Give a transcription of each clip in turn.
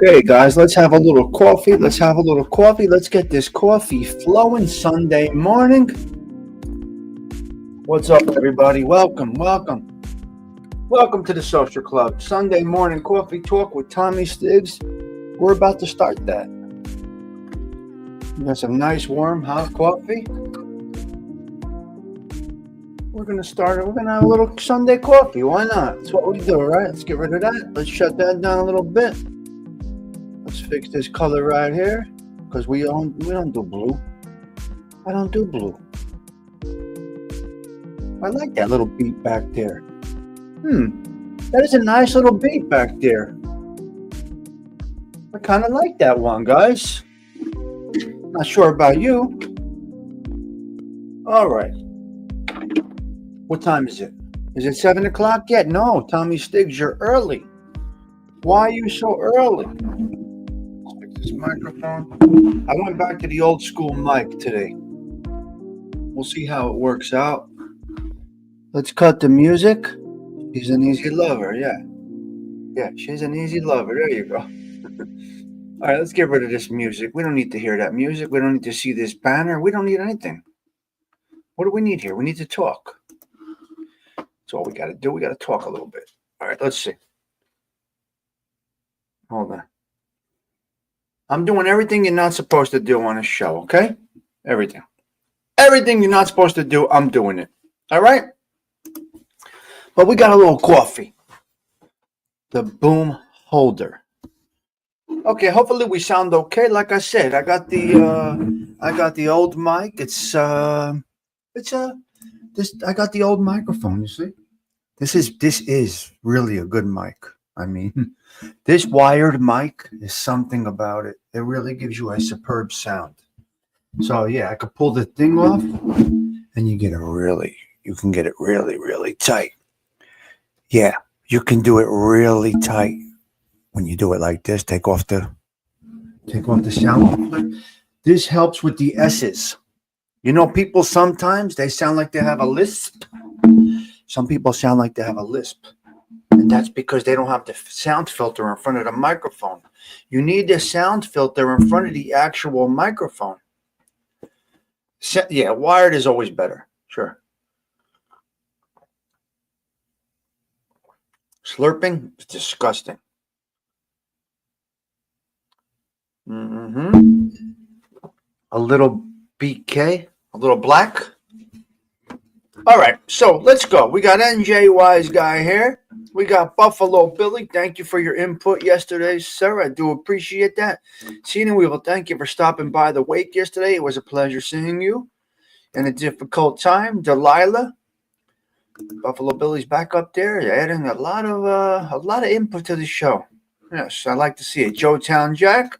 Okay, guys, let's have a little coffee. Let's have a little coffee. Let's get this coffee flowing Sunday morning. What's up, everybody? Welcome, welcome. Welcome to the Social Club. Sunday morning coffee talk with Tommy Stigs. We're about to start that. We got some nice, warm, hot coffee. We're going to start it. We're going to have a little Sunday coffee. Why not? That's what we do, right? Let's get rid of that. Let's shut that down a little bit. Let's fix this color right here, because we don't do blue. I don't do blue. I like that little beat back there. That is a nice little beat back there. I kind of like that one, guys. Not sure about you. All right. What time is it? Is it 7 o'clock yet? No, Tommy Stigs, you're early. Why are you so early? This microphone. I went back to the old school mic today. We'll see how it works out. Let's cut the music. She's an easy lover, yeah. Yeah, she's an easy lover. There you go. All right, let's get rid of this music. We don't need to hear that music. We don't need to see this banner. We don't need anything. What do we need here? We need to talk. That's all we got to do. We got to talk a little bit. All right, let's see. Hold on. I'm doing everything you're not supposed to do on a show, okay? Everything. Everything you're not supposed to do, I'm doing it. All right? But we got a little coffee. The boom holder. Okay, hopefully we sound okay. Like I said, I got the old mic. I got the old microphone, you see? This is really a good mic. I mean, this wired mic is something about it. It really gives you a superb sound. So yeah, I could pull the thing off and you can get it really, really tight. Yeah, you can do it really tight when you do it like this. Take off the sound. This helps with the S's. You know, people sometimes they sound like they have a lisp. Some people sound like they have a lisp. And that's because they don't have the sound filter in front of the microphone. You need the sound filter in front of the actual microphone. Yeah, wired is always better. Sure. Slurping is disgusting. Mm-hmm. A little BK, a little black. All right, so let's go. We got NJ Wise Guy here. We got Buffalo Billy. Thank you for your input yesterday, sir. I do appreciate that. Cena Weevil, thank you for stopping by the wake yesterday. It was a pleasure seeing you in a difficult time. Delilah, Buffalo Billy's back up there, adding a lot of input to the show. Yes, I like to see it. Joe Town Jack.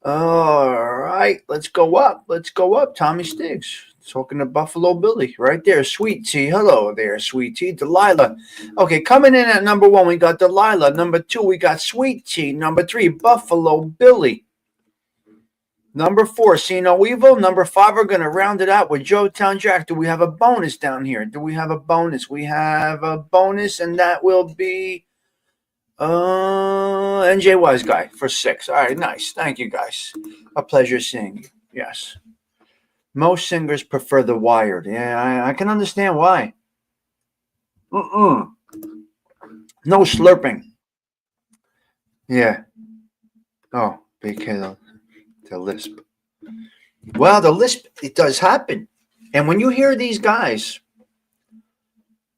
All right, let's go up. Let's go up. Tommy Stigs talking to Buffalo Billy right there. Sweet Tea. Hello there, Sweet Tea. Delilah. Okay, coming in at number 1, we got Delilah. Number 2, we got Sweet Tea. Number 3, Buffalo Billy. Number 4, See No Evil. Number 5, we're going to round it out with Joe Town Jack. Do we have a bonus down here? Do we have a bonus? We have a bonus, and that will be NJ Wise Guy for 6. All right, nice. Thank you, guys. A pleasure seeing you. Yes. Most singers prefer the wired. Yeah, I can understand why. No slurping. Yeah. Oh, BK, the lisp. Well, the lisp, it does happen. And when you hear these guys,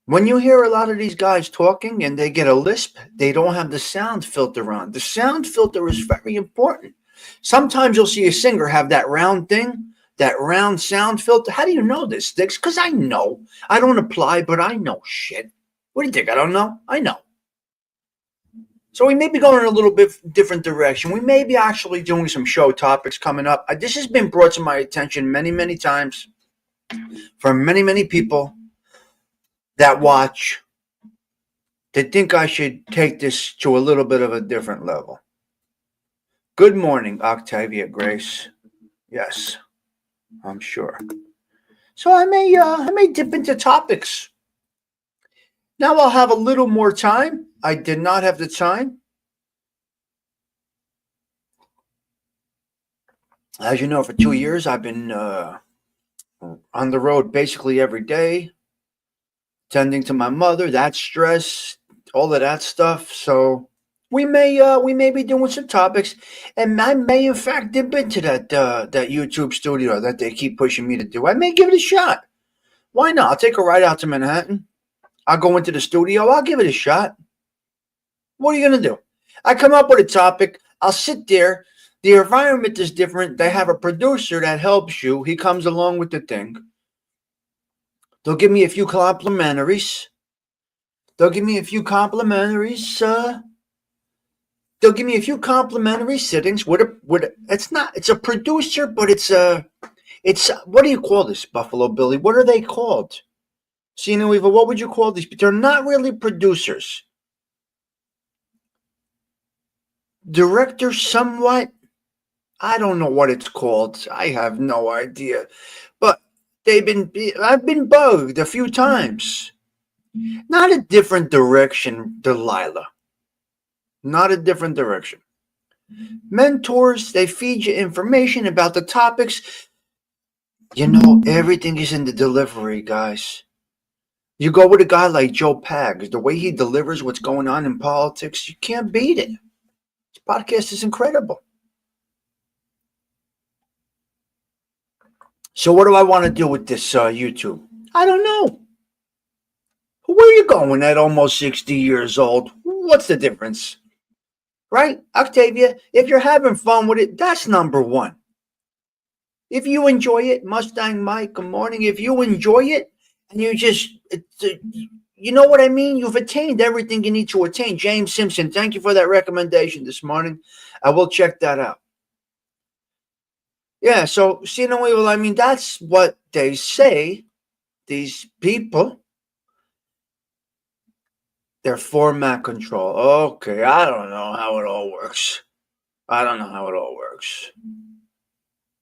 when you hear a lot of these guys talking and they get a lisp, they don't have the sound filter on. The sound filter is very important. Sometimes you'll see a singer have that round thing, that round sound filter. How do you know this, Stigs? Because I know. I don't apply, but I know shit. What do you think? I don't know? I know. So we may be going in a little bit different direction. We may be actually doing some show topics coming up. This has been brought to my attention many, many times from many, many people that watch. They think I should take this to a little bit of a different level. Good morning, Octavia Grace. Yes, I'm sure. So I may dip into topics. Now I'll have a little more time. I did not have the time. As you know, for 2 years, I've been on the road basically every day, tending to my mother, that stress, all of that stuff. So we may be doing some topics, and I may in fact dip into that YouTube studio that they keep pushing me to do. I may give it a shot. Why not? I'll take a ride out to Manhattan. I'll go into the studio. I'll give it a shot. What are you going to do? I come up with a topic. I'll sit there. The environment is different. They have a producer that helps you. He comes along with the thing. They'll give me a few complimentaries. They'll give me a few complimentaries. They'll give me a few complimentary sittings. It's a producer, but it's what do you call this, Buffalo Billy? What are they called? Cena Weaver, what would you call these? They're not really producers. Director, somewhat. I don't know what it's called. I have no idea. But I've been bugged a few times. Not a different direction, Delilah. Not a different direction. Mentors, they feed you information about the topics. You know, everything is in the delivery, guys. You go with a guy like Joe Pags, the way he delivers what's going on in politics, you can't beat it. His podcast is incredible. So what do I want to do with this YouTube? I don't know. Where are you going at almost 60 years old? What's the difference? Right? Octavia, if you're having fun with it, that's number 1. If you enjoy it, Mustang Mike, good morning. If you enjoy it and you know what I mean? You've attained everything you need to attain. James Simpson, thank you for that recommendation this morning. I will check that out. Yeah, so, I mean, that's what they say, these people. They're format control. Okay, I don't know how it all works.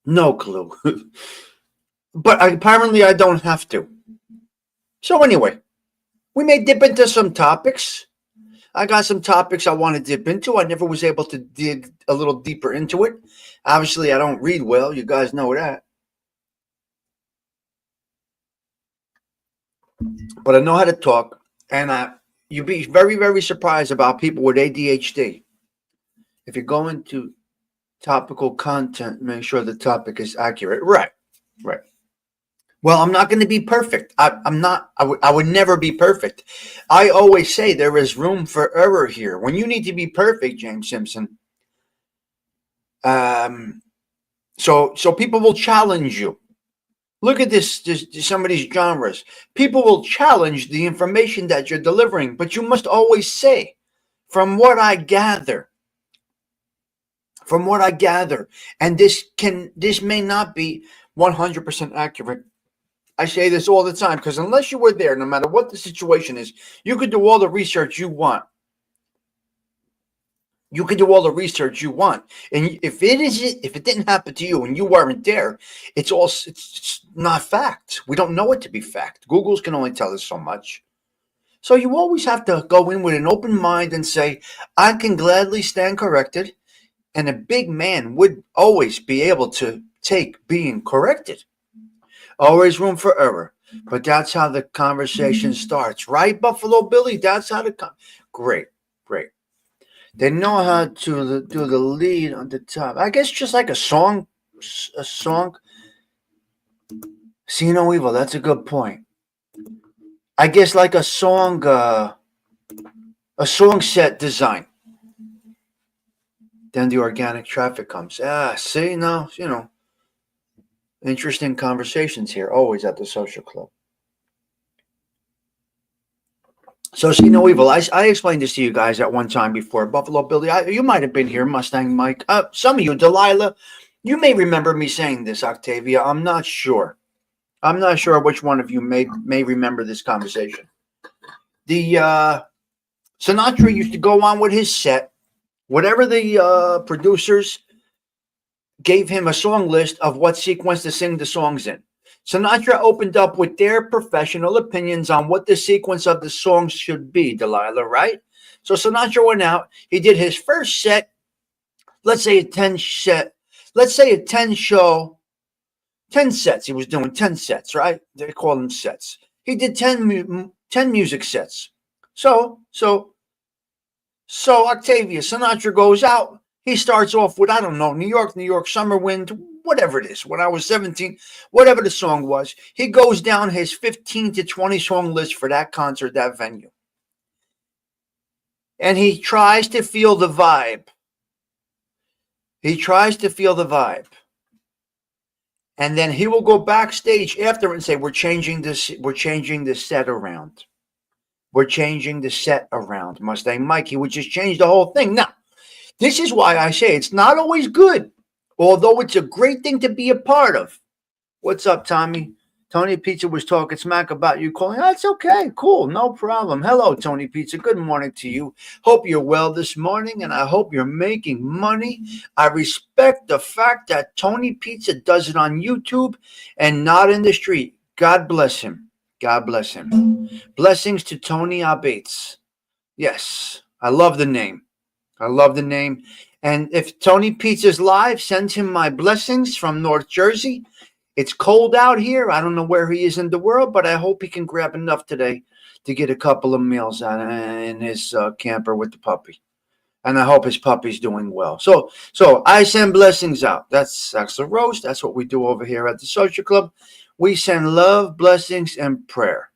No clue. But apparently I don't have to. So anyway, we may dip into some topics. I got some topics I want to dip into. I never was able to dig a little deeper into it. Obviously, I don't read well. You guys know that. But I know how to talk. And you'd be very, very surprised about people with ADHD. If you're going to Topical content. Make sure the topic is accurate. Right. Right. Well, I'm not going to be perfect. I'm not. I would never be perfect. I always say there is room for error here. When you need to be perfect, James Simpson. Um. So people will challenge you. Look at this. Some of these genres. People will challenge the information that you're delivering, but you must always say, from what I gather, from what I gather, and this may not be 100% accurate. I say this all the time because unless you were there, no matter what the situation is, you could do all the research you want. You could do all the research you want, and if it didn't happen to you and you weren't there, it's not fact. We don't know it to be fact. Google's can only tell us so much. So you always have to go in with an open mind and say, I can gladly stand corrected, and a big man would always be able to take being corrected. Always room for error. But that's how the conversation starts, right, Buffalo Billy? That's how great, great. They know how to do the lead on the top. I guess just like a song, a song. See no evil. That's a good point. I guess like a song set design. Then the organic traffic comes. See now, interesting conversations here, always at the social club. So see no evil. I explained this to you guys at one time before. Buffalo Billy, you might have been here. Mustang Mike. Some of you, Delilah, you may remember me saying this. Octavia, I'm not sure. I'm not sure which one of you may remember this conversation. The Sinatra used to go on with his set. Whatever the producers gave him a song list of what sequence to sing the songs in. Sinatra opened up with their professional opinions on what the sequence of the songs should be, Delilah, right? So Sinatra went out. He did his first set, let's say a 10 set, let's say a 10 show, 10 sets. He was doing 10 sets, right? They call them sets. He did 10 music sets. So Octavia, Sinatra goes out. He starts off with, I don't know, New York, Summer Wind, whatever it is. When I was 17, whatever the song was, he goes down his 15 to 20 song list for that concert, that venue. And he tries to feel the vibe. And then he will go backstage after and say, we're changing the set around. We're changing the set around. Mustang Mike, he would just change the whole thing. Now, this is why I say it's not always good, although it's a great thing to be a part of. What's up, Tommy? Tony Pizza was talking smack about you calling. That's okay. Cool. No problem. Hello, Tony Pizza. Good morning to you. Hope you're well this morning, and I hope you're making money. I respect the fact that Tony Pizza does it on YouTube and not in the street. God bless him. God bless him. Blessings to Tony Abates. Yes, I love the name. And if Tony Pizza's live, send him my blessings from North Jersey. It's cold out here. I don't know where he is in the world, but I hope he can grab enough today to get a couple of meals in his camper with the puppy. And I hope his puppy's doing well. So I send blessings out. That's a roast. That's what we do over here at the Social Club. We send love, blessings, and prayer.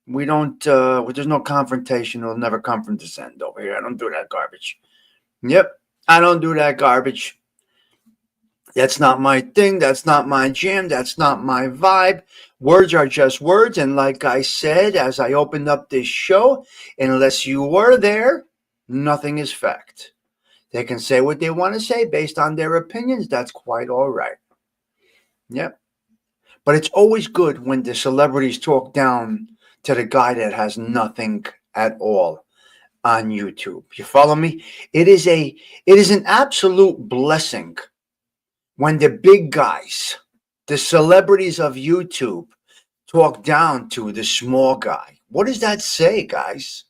We don't, there's no confrontation. It'll never come from descend over here. I don't do that garbage. Yep, I don't do that garbage. That's not my thing. That's not my jam. That's not my vibe. Words are just words. And like I said, as I opened up this show, unless you were there, nothing is fact. They can say what they want to say based on their opinions. That's quite all right. Yep. But it's always good when the celebrities talk down to the guy that has nothing at all on YouTube. You follow me? It is an absolute blessing when the big guys, the celebrities of YouTube, talk down to the small guy. What does that say, guys?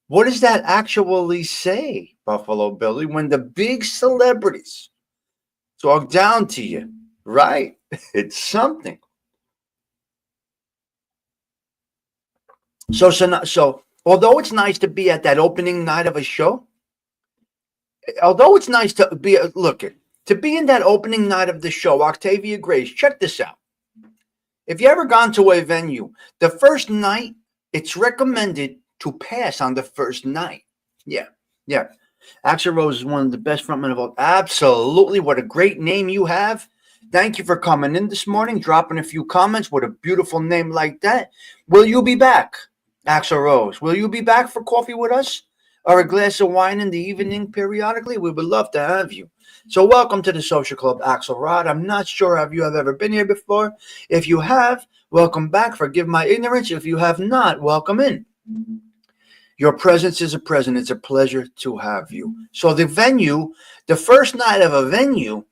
What does that actually say, Buffalo Billy, when the big celebrities talk down to you, right? It's something. So although it's nice to be at that opening night of a show, Although it's nice to be to be in that opening night of the show, Octavia Grace. Check this out. If you ever gone to a venue, the first night, it's recommended to pass on the first night. Yeah, yeah. Axl Rose is one of the best frontmen of all. Absolutely. What a great name you have. Thank you for coming in this morning, dropping a few comments. What a beautiful name like that. Will you be back, Axl Rose? Will you be back for coffee with us or a glass of wine in the evening periodically? We would love to have you. So welcome to the Social Club, Axelrod. I'm not sure if you have ever been here before. If you have, welcome back. Forgive my ignorance. If you have not, welcome in. Your presence is a present. It's a pleasure to have you. So the venue, the first night of a venue,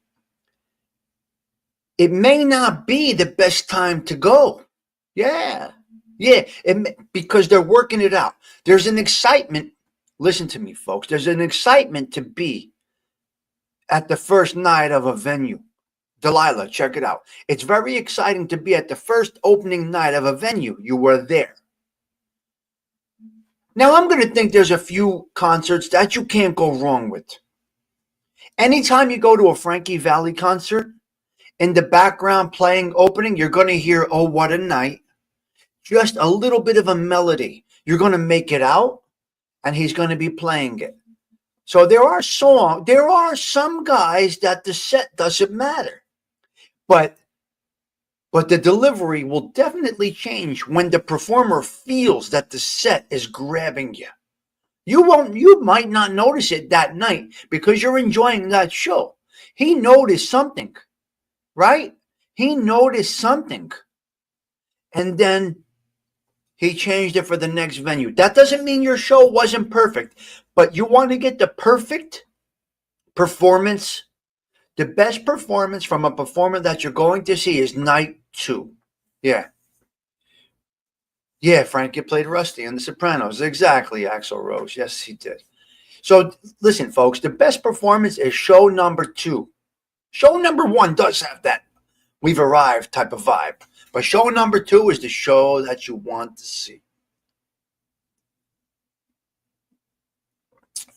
it may not be the best time to go. Yeah. Because they're working it out. There's an excitement. Listen to me, folks. There's an excitement to be at the first night of a venue. Delilah, check it out. It's very exciting to be at the first opening night of a venue. You were there. Now, I'm going to think there's a few concerts that you can't go wrong with. Anytime you go to a Frankie Valli concert, in the background playing opening, you're going to hear, "Oh, what a night." Just a little bit of a melody. You're going to make it out, and he's going to be playing it. So there are some guys that the set doesn't matter. But the delivery will definitely change when the performer feels that the set is grabbing you. You might not notice it that night because you're enjoying that show. He noticed something, right? He noticed something. And then he changed it for the next venue. That doesn't mean your show wasn't perfect, but you want to get the perfect performance. The best performance from a performer that you're going to see is night 2. Yeah. Yeah, Frank, you played Rusty in The Sopranos. Exactly, Axl Rose. Yes, he did. So listen, folks, the best performance is show number 2. Show number 1 does have that we've arrived type of vibe. But show number 2 is the show that you want to see.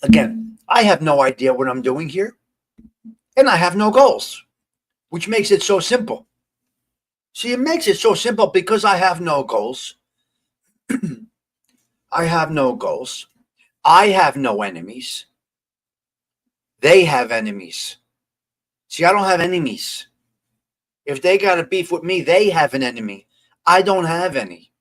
Again, I have no idea what I'm doing here. And I have no goals, which makes it so simple. See, it makes it so simple because I have no goals. I have no goals. I have no enemies. They have enemies. See, I don't have enemies. If they got a beef with me, they have an enemy. I don't have any.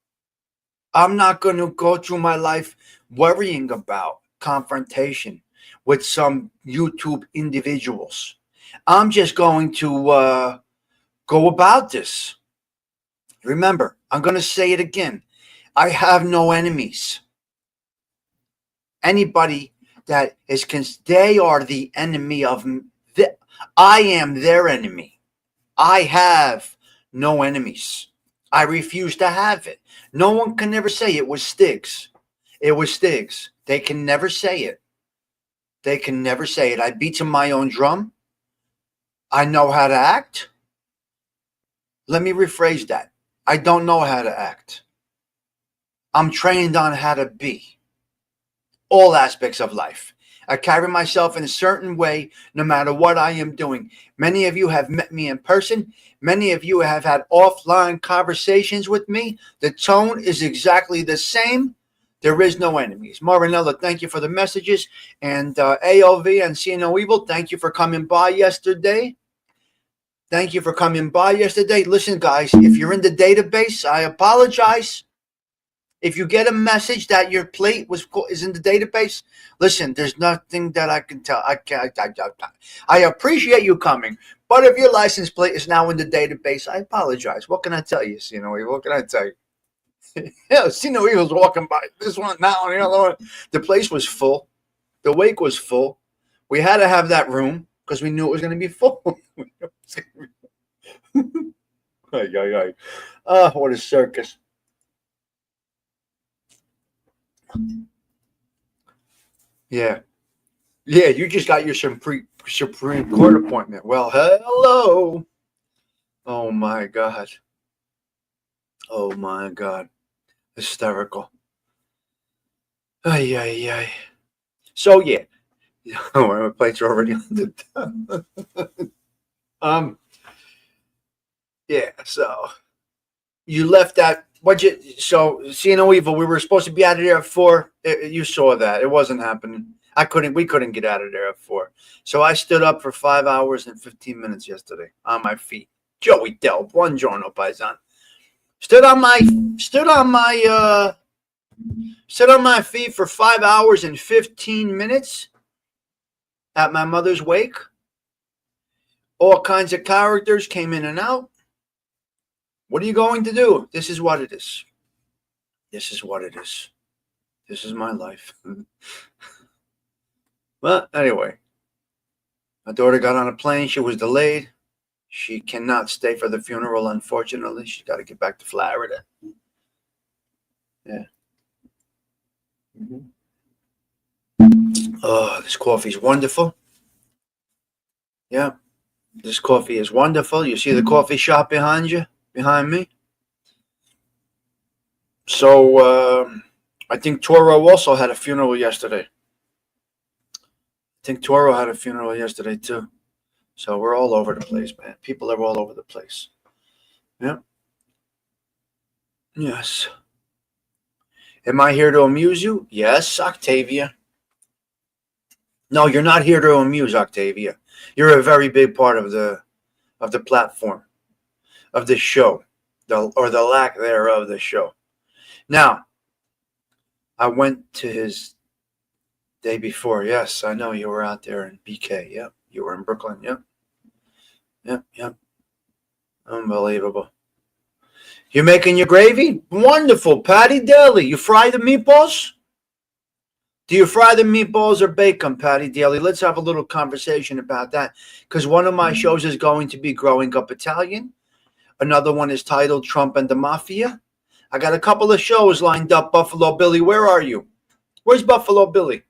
I'm not going to go through my life worrying about confrontation with some YouTube individuals. I'm just going to go about this. Remember, I'm going to say it again. I have no enemies. Anybody that is, they are the enemy of, I am their enemy. I have no enemies. I refuse to have it. No one can ever say it was Stigs. It was Stigs. They can never say it. They can never say it. I beat to my own drum. I know how to act. Let me rephrase that. I don't know how to act. I'm trained on how to be. All aspects of life. I carry myself in a certain way no matter what I am doing. Many of you have met me in person. Many of you have had offline conversations with me. The tone is exactly the same. There is no enemies. Marinella, thank you for the messages. And AOV and See No Evil, thank you for coming by yesterday. Thank you for coming by yesterday. Listen, guys, if you're in the database, I apologize. If you get a message that your plate is in the database, listen, there's nothing that I can tell. I appreciate you coming, but if your license plate is now in the database, I apologize. What can I tell you, See No Evil? What can I tell you? Yeah, See No Evil's walking by. This one now, and the other one. The place was full. The wake was full. We had to have that room because we knew it was going to be full. Oh, what a circus. Yeah. Yeah, you just got your Supreme Court appointment. Well, hello. Oh, my God. Oh, my God. Hysterical. Ay, ay, ay. So, yeah. My plates are already on the yeah, so you left that what you so see no evil. We were supposed to be out of there at 4. You saw that. It wasn't happening. We couldn't get out of there at 4. So I stood up for 5 hours and 15 minutes yesterday on my feet. Joey Del, buongiorno, paisan. Stood on my stood on my stood on my feet for 5 hours and 15 minutes at my mother's wake. All kinds of characters came in and out. What are you going to do? This is what it is. This is what it is. This is my life. Well, anyway, my daughter got on a plane. She was delayed. She cannot stay for the funeral, unfortunately. She's got to get back to Florida. Yeah. Mm-hmm. Oh, this coffee is wonderful. Yeah, this coffee is wonderful. You see the coffee shop behind you, behind me? So, I think Toro also had a funeral yesterday. Too. So we're all over the place, man. People are all over the place. Yeah. Yes. Am I here to amuse you? Yes, Octavia. No, you're not here to amuse, Octavia. You're a very big part of the platform, of the show, or the lack thereof of the show. Now, I went to his day before. Yes, I know you were out there in BK. Yep. You were in Brooklyn. Yep. Yep. Unbelievable. You making your gravy? Wonderful. Patty Daly. You fry the meatballs? Do you fry the meatballs or bake them, Patty Daly? Let's have a little conversation about that. Because one of my shows is going to be Growing Up Italian. Another one is titled Trump and the Mafia. I got a couple of shows lined up. Buffalo Billy, where are you? Where's Buffalo Billy?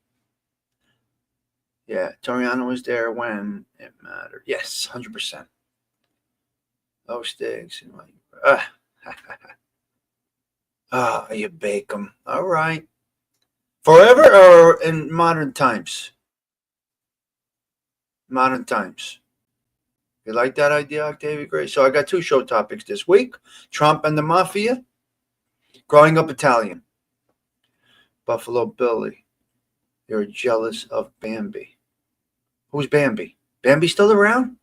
Yeah, Toriano was there when it mattered. Yes, 100%. Oh, Stigs. You bake them. All right. Forever or in modern times? Modern times. You like that idea, Octavia Gray? So I got 2 show topics this week. Trump and the Mafia. Growing Up Italian. Buffalo Billy. You're jealous of Bambi. Who's Bambi? Bambi still around?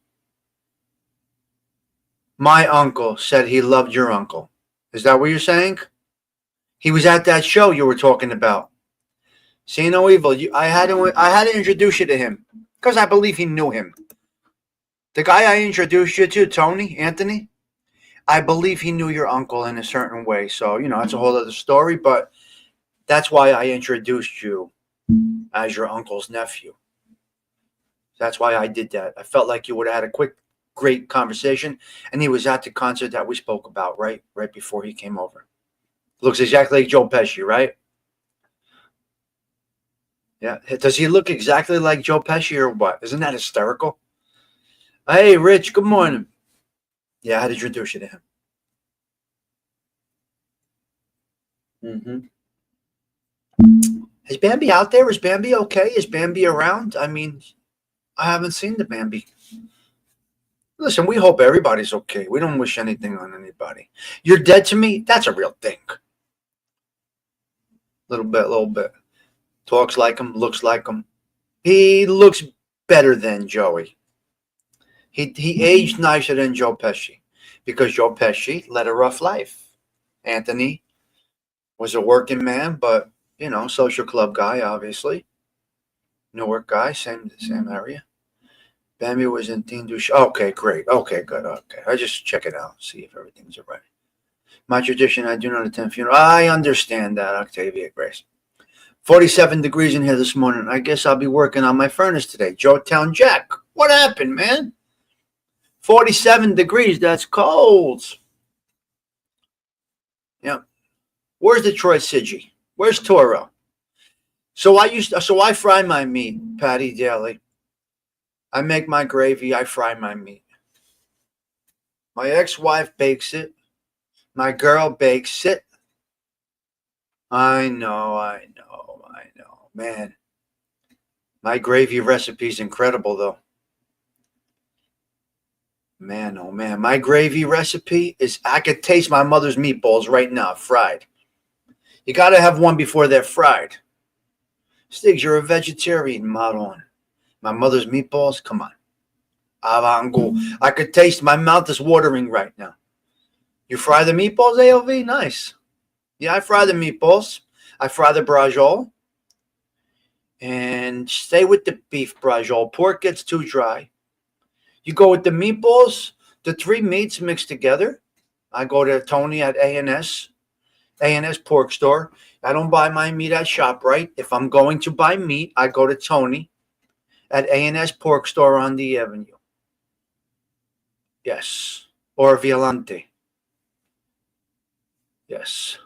My uncle said he loved your uncle. Is that what you're saying? He was at that show you were talking about. See no evil. I had to introduce you to him because I believe he knew him. The guy I introduced you to, Tony, Anthony, I believe he knew your uncle in a certain way. So, that's a whole other story, but that's why I introduced you as your uncle's nephew. That's why I did that. I felt like you would have had a great conversation, and he was at the concert that we spoke about right before he came over. Looks exactly like Joe Pesci, right? Yeah. Does he look exactly like Joe Pesci or what? Isn't that hysterical? Hey, Rich, good morning. Yeah, I had to introduce you to him. Mm-hmm. Is Bambi out there? Is Bambi okay? Is Bambi around? I mean, I haven't seen the Bambi. Listen, we hope everybody's okay. We don't wish anything on anybody. You're dead to me? That's a real thing. Little bit. Talks like him, looks like him. He looks better than Joey. He aged nicer than Joe Pesci because Joe Pesci led a rough life. Anthony was a working man, but, social club guy, obviously. Newark guy, same area. Bambi was in Teen Douche. Okay, great. Okay, good. Okay. I just check it out, see if everything's all right. My tradition, I do not attend funeral. I understand that, Octavia Grace. 47 degrees in here this morning. I guess I'll be working on my furnace today. Joetown Jack, what happened, man? 47 degrees, that's cold. Yeah. Where's Detroit Siggy? Where's Toro? So I fry my meat, Patty Daly. I make my gravy, I fry my meat. My ex-wife bakes it. My girl bakes it. I know. Man. My gravy recipe is incredible, though. Man, oh man, my gravy recipe is, I could taste my mother's meatballs right now, fried. You got to have one before they're fried. Stigs, you're a vegetarian, Maron. My mother's meatballs, come on. Avango. I could taste, my mouth is watering right now. You fry the meatballs, AOV? Nice. Yeah, I fry the meatballs. I fry the brajol. And stay with the beef brajol. Pork gets too dry. You go with the meatballs, the three meats mixed together. I go to Tony at A&S Pork Store. I don't buy my meat at ShopRite. If I'm going to buy meat, I go to Tony at A&S Pork Store on the Avenue. Yes. Or Violante. Yes.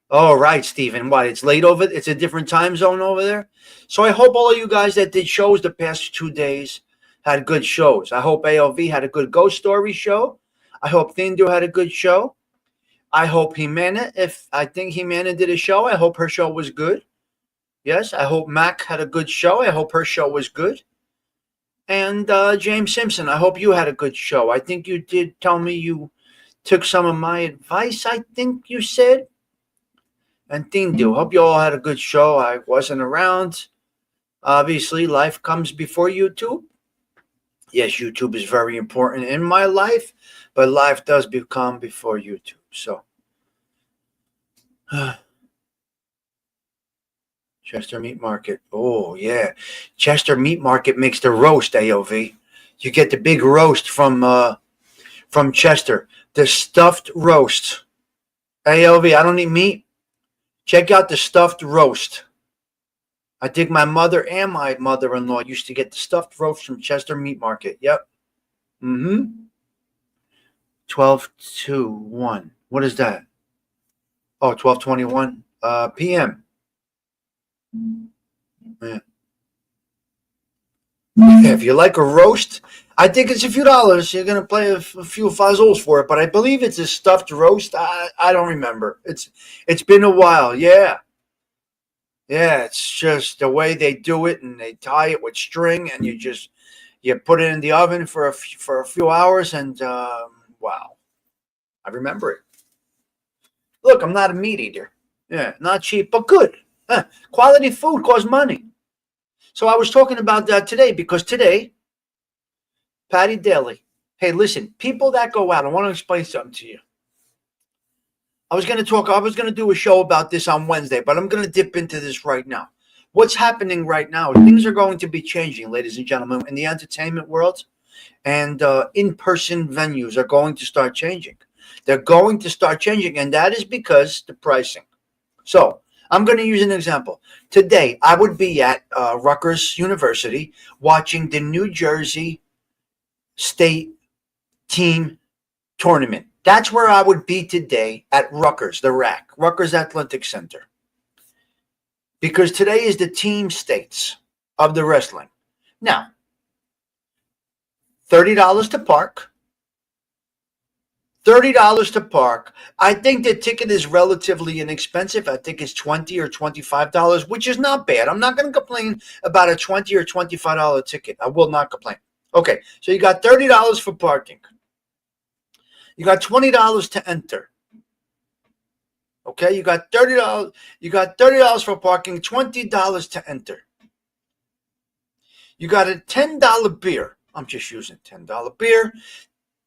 Oh, right, Stephen. What? It's late over. It's a different time zone over there. So I hope all of you guys that did shows the past 2 days had good shows. I hope AOV had a good ghost story show. I hope Thindu had a good show. I hope Jimena, if I think Jimena did a show, I hope her show was good. Yes, I hope Mac had a good show. I hope her show was good. And James Simpson, I hope you had a good show. I think you did tell me you took some of my advice, I think you said. And Thindu, hope you all had a good show. I wasn't around. Obviously, life comes before YouTube. Yes, YouTube is very important in my life, but life does become before YouTube. So, Chester Meat Market. Oh, yeah. Chester Meat Market makes the roast, AOV. You get the big roast from Chester. The stuffed roast. AOV, I don't eat meat. Check out the stuffed roast. I think my mother and my mother-in-law used to get the stuffed roast from Chester Meat Market. Yep. 12:01. What is that? Oh, 12:21 p.m. Yeah. If you like a roast, I think it's a few dollars. You're going to pay a few fuzzles for it, but I believe it's a stuffed roast. I don't remember. It's been a while. Yeah. Yeah, it's just the way they do it, and they tie it with string, and you put it in the oven for a few hours, and wow, I remember it. Look, I'm not a meat eater. Yeah, not cheap, but good. Quality food costs money. So I was talking about that today because today, Patty Daly. Hey, listen, people that go out, I want to explain something to you. I was going to do a show about this on Wednesday, but I'm going to dip into this right now. What's happening right now, things are going to be changing, ladies and gentlemen, in the entertainment world, and in-person venues are going to start changing. They're going to start changing, and that is because the pricing. So I'm going to use an example. Today, I would be at Rutgers University watching the New Jersey State team tournament. That's where I would be today at Rutgers, the RAC, Rutgers Athletic Center. Because today is the team states of the wrestling. Now, $30 to park. $30 to park. I think the ticket is relatively inexpensive. I think it's $20 or $25, which is not bad. I'm not going to complain about a $20 or $25 ticket. I will not complain. Okay, so you got $30 for parking. You got $20 to enter. Okay, you got $30. You got $30 for parking, $20 to enter. You got a $10 beer. I'm just using $10 beer.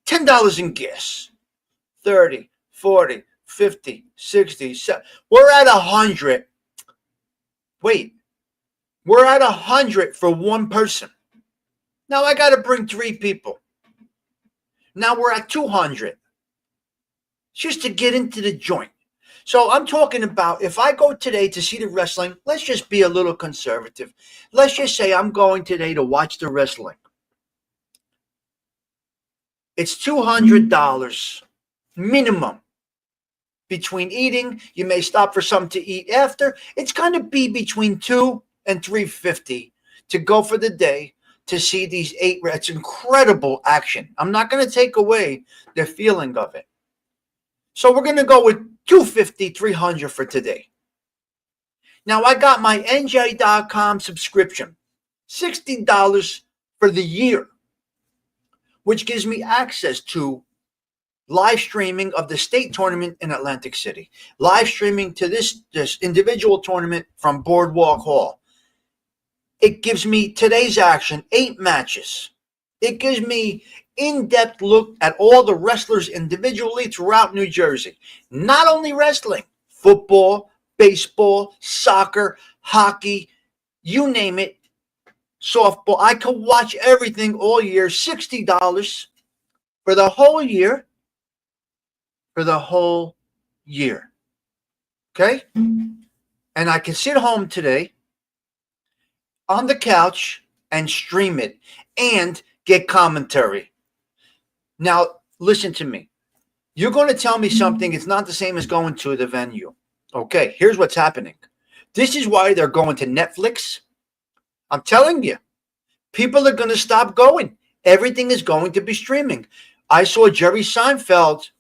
$10 in gas. 30, 40, 50, 60, 70. We're at 100. Wait. We're at 100 for one person. Now I got to bring 3 people. Now we're at 200. Just to get into the joint. So I'm talking about if I go today to see the wrestling, let's just be a little conservative. Let's just say I'm going today to watch the wrestling. It's $200 minimum. Between eating, you may stop for something to eat after. It's going to be between $200 and $350 to go for the day to see these 8. It's incredible action. I'm not going to take away the feeling of it. So we're going to go with $250, $300 for today. Now, I got my NJ.com subscription, $60 for the year, which gives me access to live streaming of the state tournament in Atlantic City, live streaming to this individual tournament from Boardwalk Hall. It gives me today's action, 8 matches. It gives me in-depth look at all the wrestlers individually throughout New Jersey. Not only wrestling, football, baseball, soccer, hockey, you name it, softball. I could watch everything all year, $60 for the whole year. For the whole year. Okay? And I can sit home today on the couch and stream it and get commentary. Now, listen to me. You're going to tell me something. It's not the same as going to the venue. Okay, here's what's happening. This is why they're going to Netflix. I'm telling you, people are going to stop going. Everything is going to be streaming. I saw Jerry Seinfeld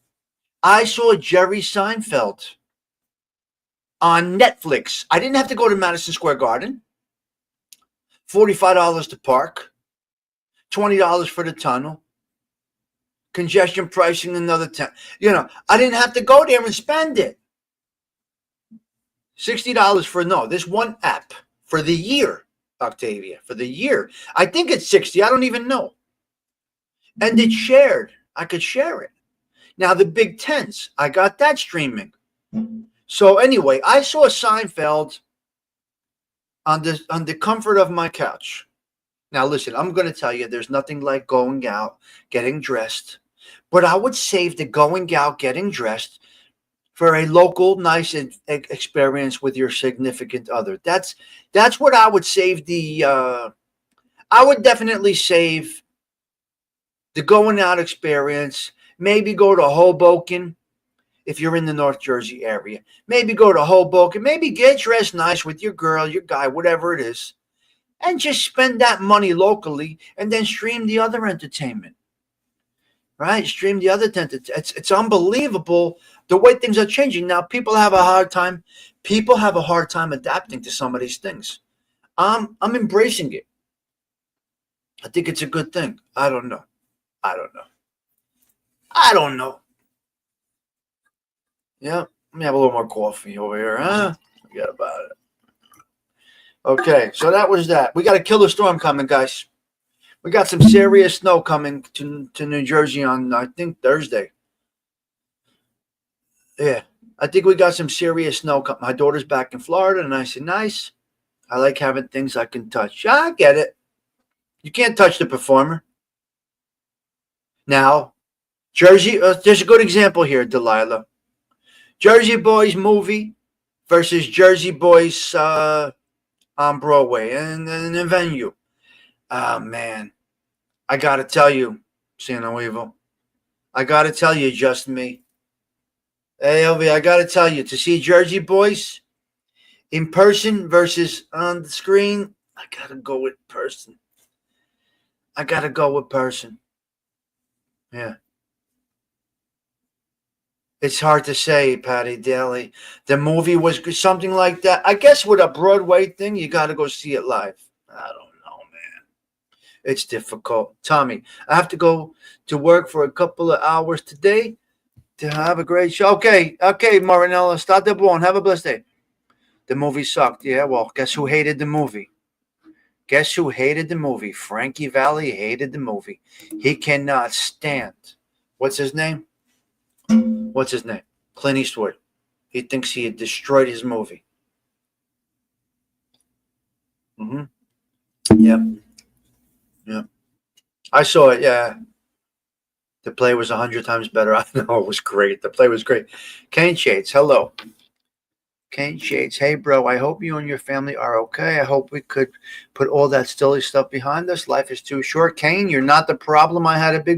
on Netflix. I didn't have to go to Madison Square Garden. $45 to park. $20 for the tunnel. Congestion pricing, another 10. I didn't have to go there and spend it. $60 for this one app for the year, Octavia, for the year. I think it's 60. I don't even know. And it's shared. I could share it. Now the Big Tens, I got that streaming. So anyway, I saw Seinfeld on the comfort of my couch. Now listen, I'm going to tell you, there's nothing like going out, getting dressed. But I would save the going out, getting dressed for a local, nice experience with your significant other. That's what I would save I would definitely save the going out experience. Maybe go to Hoboken if you're in the North Jersey area. Maybe go to Hoboken. Maybe get dressed nice with your girl, your guy, whatever it is. And just spend that money locally and then stream the other entertainment. Right? Stream the other entertainment. It's unbelievable the way things are changing. Now, people have a hard time adapting to some of these things. I'm embracing it. I think it's a good thing. I don't know. Yeah, let me have a little more coffee over here, huh? Forget about it. Okay, so that was that. We got a killer storm coming, guys. We got some serious snow coming to New Jersey on, I think, Thursday. Yeah, I think we got some serious snow. My daughter's back in Florida, and I said, nice. I like having things I can touch. Yeah, I get it. You can't touch the performer. Now, Jersey, there's a good example here, Delilah. Jersey Boys movie versus Jersey Boys on Broadway and the venue. Oh, man. I got to tell you, Sano Evil. I got to tell you, just me. Hey, LV, I got to tell you, to see Jersey Boys in person versus on the screen, I got to go with person. Yeah. It's hard to say, Patty Daly. The movie was something like that. I guess with a Broadway thing, you got to go see it live. I don't know, man. It's difficult. Tommy, I have to go to work for a couple of hours today to have a great show. Okay, Marinella, start the ball and have a blessed day. The movie sucked. Yeah, well, guess who hated the movie? Frankie Valli hated the movie. He cannot stand. What's his name? Clint Eastwood. He thinks he had destroyed his movie. Yep. I saw it, yeah. The play was 100 times better. I know, it was great. The play was great. Kane Shades, hello. Kane Shades, hey, bro, I hope you and your family are okay. I hope we could put all that silly stuff behind us. Life is too short. Kane, you're not the problem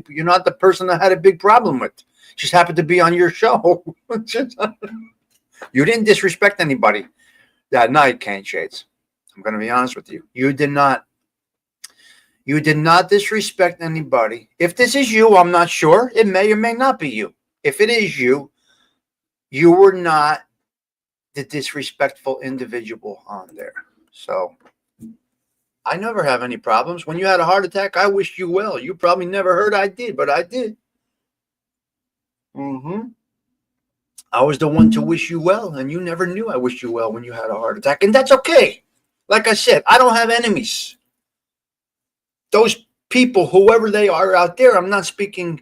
you're not the person I had a big problem with. Just happened to be on your show. You didn't disrespect anybody that night, Kane Shades. I'm going to be honest with you. You did not disrespect anybody. If this is you, I'm not sure. It may or may not be you. If it is you, you were not the disrespectful individual on there. So I never have any problems. When you had a heart attack, I wished you well. You probably never heard I did, but I did. I was the one to wish you well, and you never knew I wished you well when you had a heart attack, and that's okay. Like I said, I don't have enemies. Those people, whoever they are out there, I'm not speaking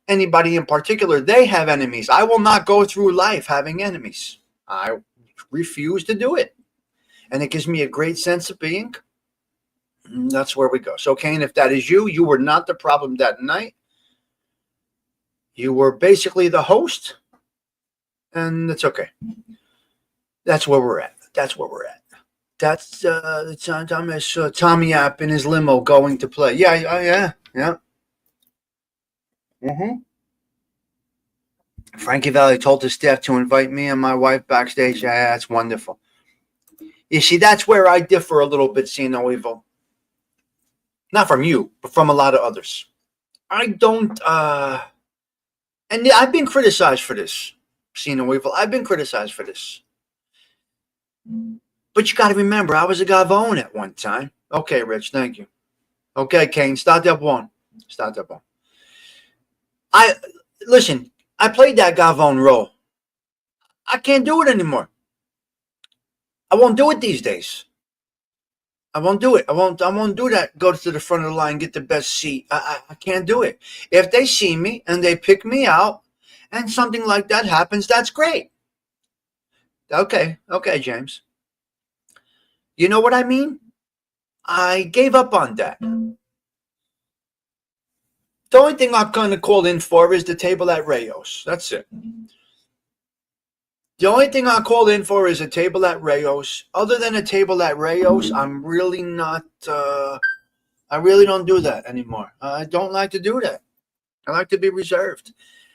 anybody in particular, they have enemies. I will not go through life having enemies. I refuse to do it. And it gives me a great sense of being. That's where we go. So, Kane, if that is you, you were not the problem that night. You were basically the host, and it's okay. That's where we're at. That's where we're at. That's the time I saw Tommy App in his limo going to play. Yeah. Frankie Valli told his staff to invite me and my wife backstage. Yeah, that's wonderful. You see, that's where I differ a little bit, See No Evil. Not from you, but from a lot of others. I don't, and I've been criticized for this, See No Evil. I've been criticized for this. But you got to remember, I was a Gavone at one time. Okay, Rich, thank you. Okay, Kane, start that one. Listen, I played that Gavone role. I can't do it anymore. I won't do it these days. I won't do it. I won't do that. Go to the front of the line, get the best seat. I can't do it. If they see me and they pick me out and something like that happens, that's great. Okay, James. You know what I mean? I gave up on that. The only thing I'm going to call in for is the table at Rayos. That's it. The only thing I called in for is a table at Rayos. Other than a table at Rayos, I'm really not, I really don't do that anymore. I don't like to do that. I like to be reserved.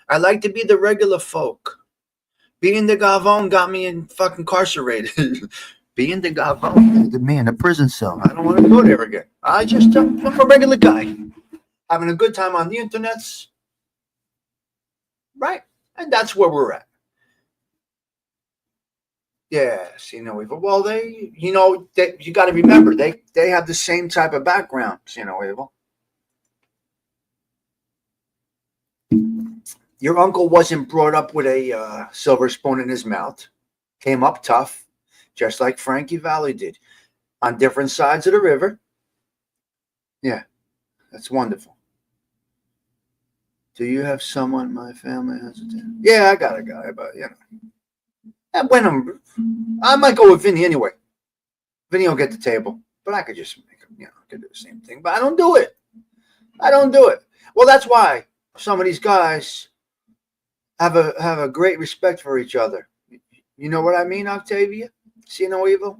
I like to be the regular folk. Being the Gavone got me in fucking incarcerated. Being the Gavone got me in a prison cell. I don't want to go there again. I'm a regular guy. Having a good time on the internets. Right? And that's where we're at. Yeah, See No Evil. Well, you got to remember, they have the same type of background, See No Evil. Your uncle wasn't brought up with a silver spoon in his mouth. Came up tough, just like Frankie Valli did, on different sides of the river. Yeah, that's wonderful. Do you have someone my family has? Yeah, I got a guy, but I might go with Vinny anyway. Vinny will get the table, but I could just make him, I could do the same thing. But I don't do it. Well, that's why some of these guys have a great respect for each other. You know what I mean, Octavia? See No Evil?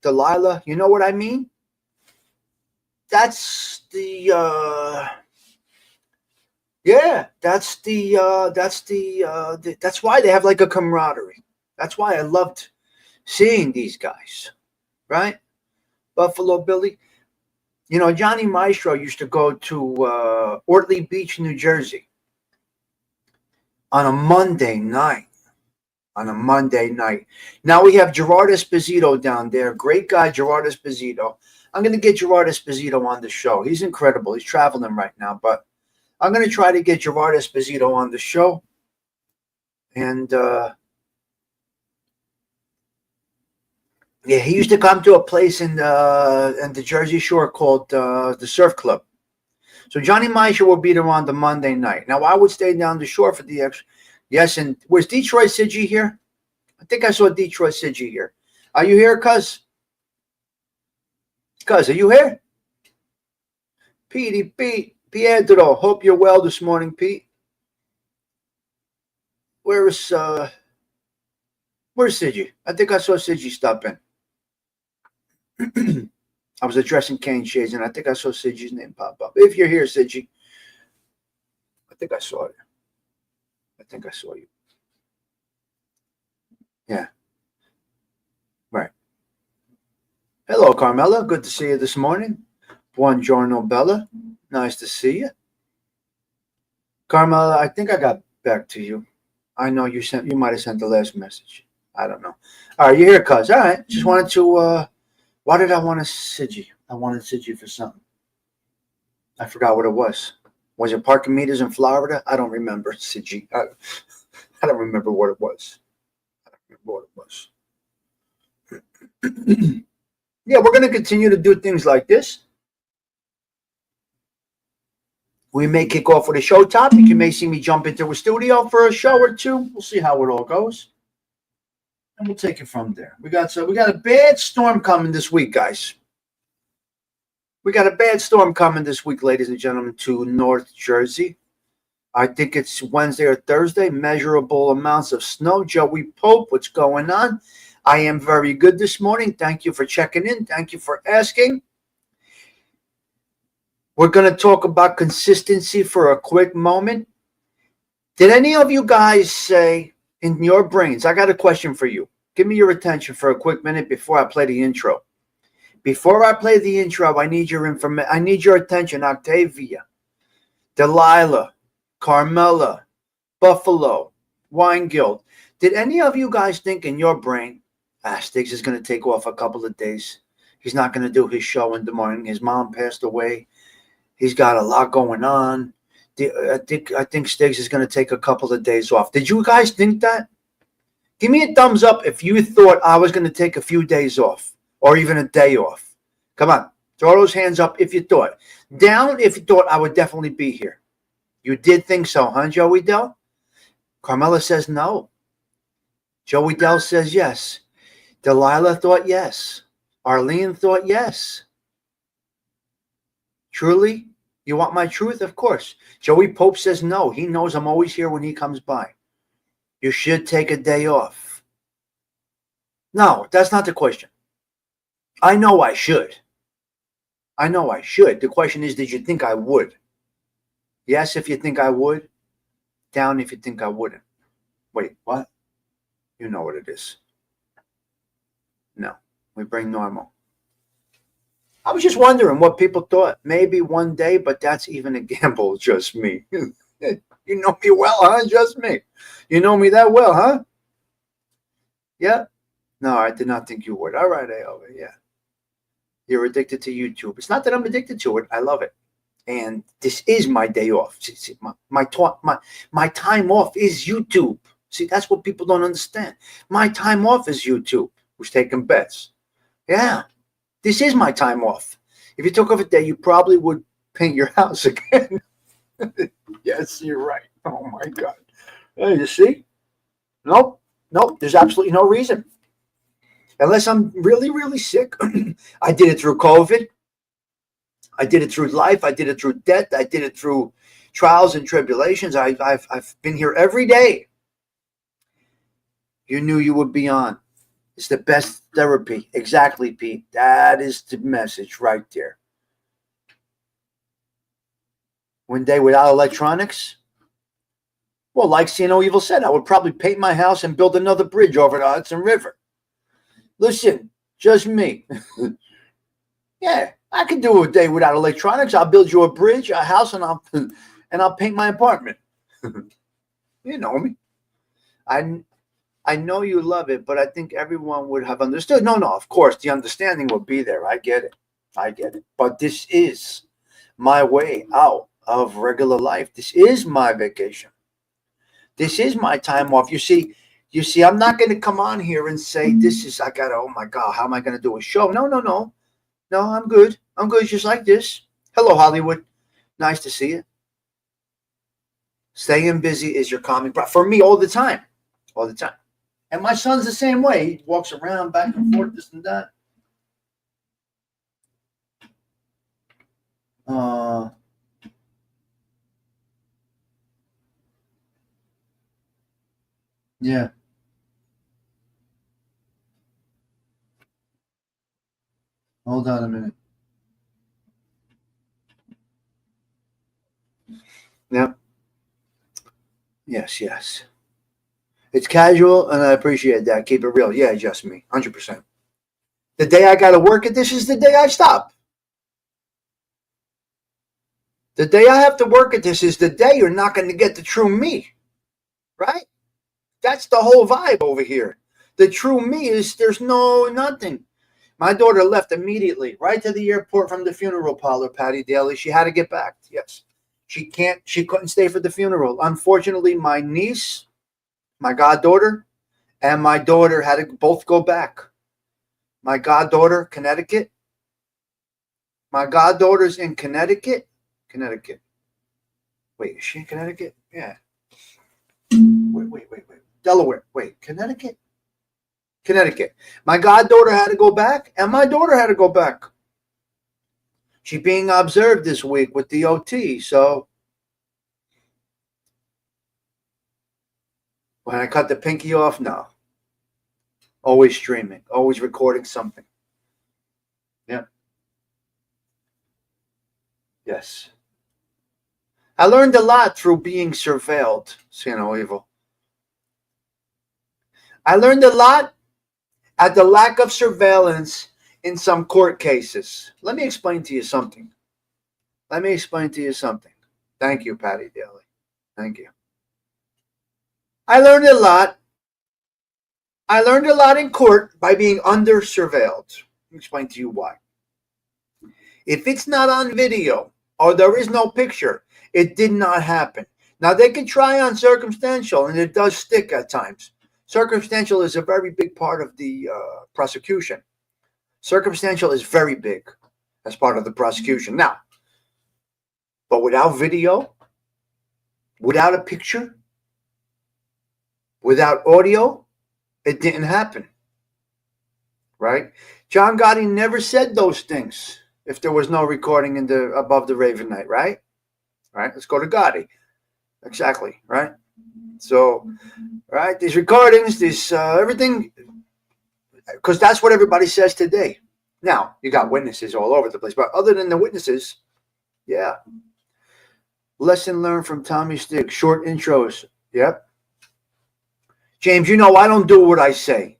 Delilah, you know what I mean? That's the that's why they have like a camaraderie. That's why I loved seeing these guys, right? Buffalo Billy. Johnny Maestro used to go to Ortley Beach, New Jersey on a Monday night. Now we have Gerard Esposito down there. Great guy, Gerard Esposito. I'm going to get Gerard Esposito on the show. He's incredible. He's traveling right now, but I'm going to try to get Gerard Esposito on the show. And, he used to come to a place in the Jersey Shore called the Surf Club. So Johnny Maestro will be there on the Monday night. Now, I would stay down the shore for the extra. Yes, and was Detroit Sidgy here? I think I saw Detroit Sidgy here. Are you here, cuz? Cuz, are you here? Pete, Pietro, hope you're well this morning, Pete. Where's Sidgy? I think I saw Sidgy stop in. I was addressing Kane Shades, and I think I saw Sidgy's name pop up. If you're here, Sidgy, I think I saw it. I think I saw you. Yeah. Right. Hello, Carmela. Good to see you this morning. Buongiorno, Bella. Nice to see you. Carmela, I think I got back to you. I know you might have sent the last message. I don't know. All right, you're here, cuz. All right. Just wanted to, why did I want to Sigi? I wanted Sigi for something. I forgot what it was. Was it parking meters in Florida? I don't remember, Sigi. I don't remember what it was. I don't remember what it was. Yeah, we're going to continue to do things like this. We may kick off with a show topic. You may see me jump into a studio for a show or two. We'll see how it all goes. And we'll take it from there. We got a bad storm coming this week, guys. We got a bad storm coming this week, ladies and gentlemen, to North Jersey. I think it's Wednesday or Thursday. Measurable amounts of snow. Joey Pope, what's going on? I am very good this morning. Thank you for checking in. Thank you for asking. We're going to talk about consistency for a quick moment. Did any of you guys say in your brains, I got a question for you. Give me your attention for a quick minute before I play the intro. Before I play the intro, I need your information. I need your attention. Octavia, Delilah, Carmela, Buffalo, Weingild. Did any of you guys think in your brain, Stigs is going to take off a couple of days. He's not going to do his show in the morning. His mom passed away. He's got a lot going on. I think Stigs is going to take a couple of days off. Did you guys think that? Give me a thumbs up if you thought I was going to take a few days off or even a day off. Come on. Throw those hands up if you thought. Down if you thought I would definitely be here. You did think so, huh, Joey Dell? Carmela says no. Joey Dell says yes. Delilah thought yes. Arlene thought yes. Truly? You want my truth? Of course. Joey Pope says no. He knows I'm always here when he comes by. You should take a day off. No, that's not the question. I know I should. I know I should. The question is, did you think I would? Yes, if you think I would. Down if you think I wouldn't. Wait, what? You know what it is. No, we bring normal. I was just wondering what people thought. Maybe one day, but that's even a gamble. Just me. You know me well, huh? Just me. You know me that well, huh? Yeah? No, I did not think you would. All right, Aoba, yeah. You're addicted to YouTube. It's not that I'm addicted to it. I love it. And this is my day off. See, my time off is YouTube. See, that's what people don't understand. My time off is YouTube. Who's taking bets? Yeah. This is my time off. If you took off a day, you probably would paint your house again. Yes, you're right. Oh, my God. Hey, you see? Nope. There's absolutely no reason. Unless I'm really, really sick. I did it through COVID. I did it through life. I did it through death. I did it through trials and tribulations. I've been here every day. You knew you would be on. It's the best therapy. Exactly, Pete. That is the message right there. One day without electronics? Well, like See No Evil said, I would probably paint my house and build another bridge over the Hudson River. Listen, just me. Yeah, I could do a day without electronics. I'll build you a bridge, a house, and I'll paint my apartment. You know me. I know you love it, but I think everyone would have understood. No, of course, the understanding will be there. I get it. But this is my way out of regular life. This is my vacation. This is my time off. You see, I'm not going to come on here and say, oh my God, how am I going to do a show? No. No, I'm good. I'm good just like this. Hello, Hollywood. Nice to see you. Staying busy is your calming for me all the time. All the time. And my son's the same way. He walks around back and forth, this and that. Yeah. Hold on a minute. Yep. Yes. It's casual, and I appreciate that. Keep it real. Yeah, just me. 100%. The day I got to work at this is the day I stop. The day I have to work at this is the day you're not going to get the true me. Right? That's the whole vibe over here. The true me is there's nothing. My daughter left immediately, right to the airport from the funeral parlor, Patty Daly. She had to get back. Yes. She couldn't stay for the funeral. Unfortunately, my niece, my goddaughter, and my daughter had to both go back. My goddaughter, Connecticut. My goddaughter's in Connecticut. Connecticut. Wait, is she in Connecticut? Yeah. Wait. Delaware. Wait, Connecticut? Connecticut. My goddaughter had to go back, and my daughter had to go back. She's being observed this week with the OT, so when I cut the pinky off, no. Always streaming, always recording something. Yeah. Yes. I learned a lot through being surveilled, see no evil. I learned a lot at the lack of surveillance in some court cases. Let me explain to you something. Thank you, Patty Daly. Thank you. I learned a lot. I learned a lot in court by being under surveilled. Let me explain to you why. If it's not on video or there is no picture, it did not happen. Now, they can try on circumstantial, and it does stick at times. Circumstantial is a very big part of the prosecution. Circumstantial is very big as part of the prosecution. Now, but without video, without a picture, without audio, it didn't happen. Right? John Gotti never said those things if there was no recording in the above the Raven Night, right? Right? Let's go to Gotti. Exactly, right? So, right, these recordings, this everything, because that's what everybody says today. Now, you got witnesses all over the place, but other than the witnesses, yeah. Lesson learned from Tommy Stick, short intros. Yep. James, you know I don't do what I say.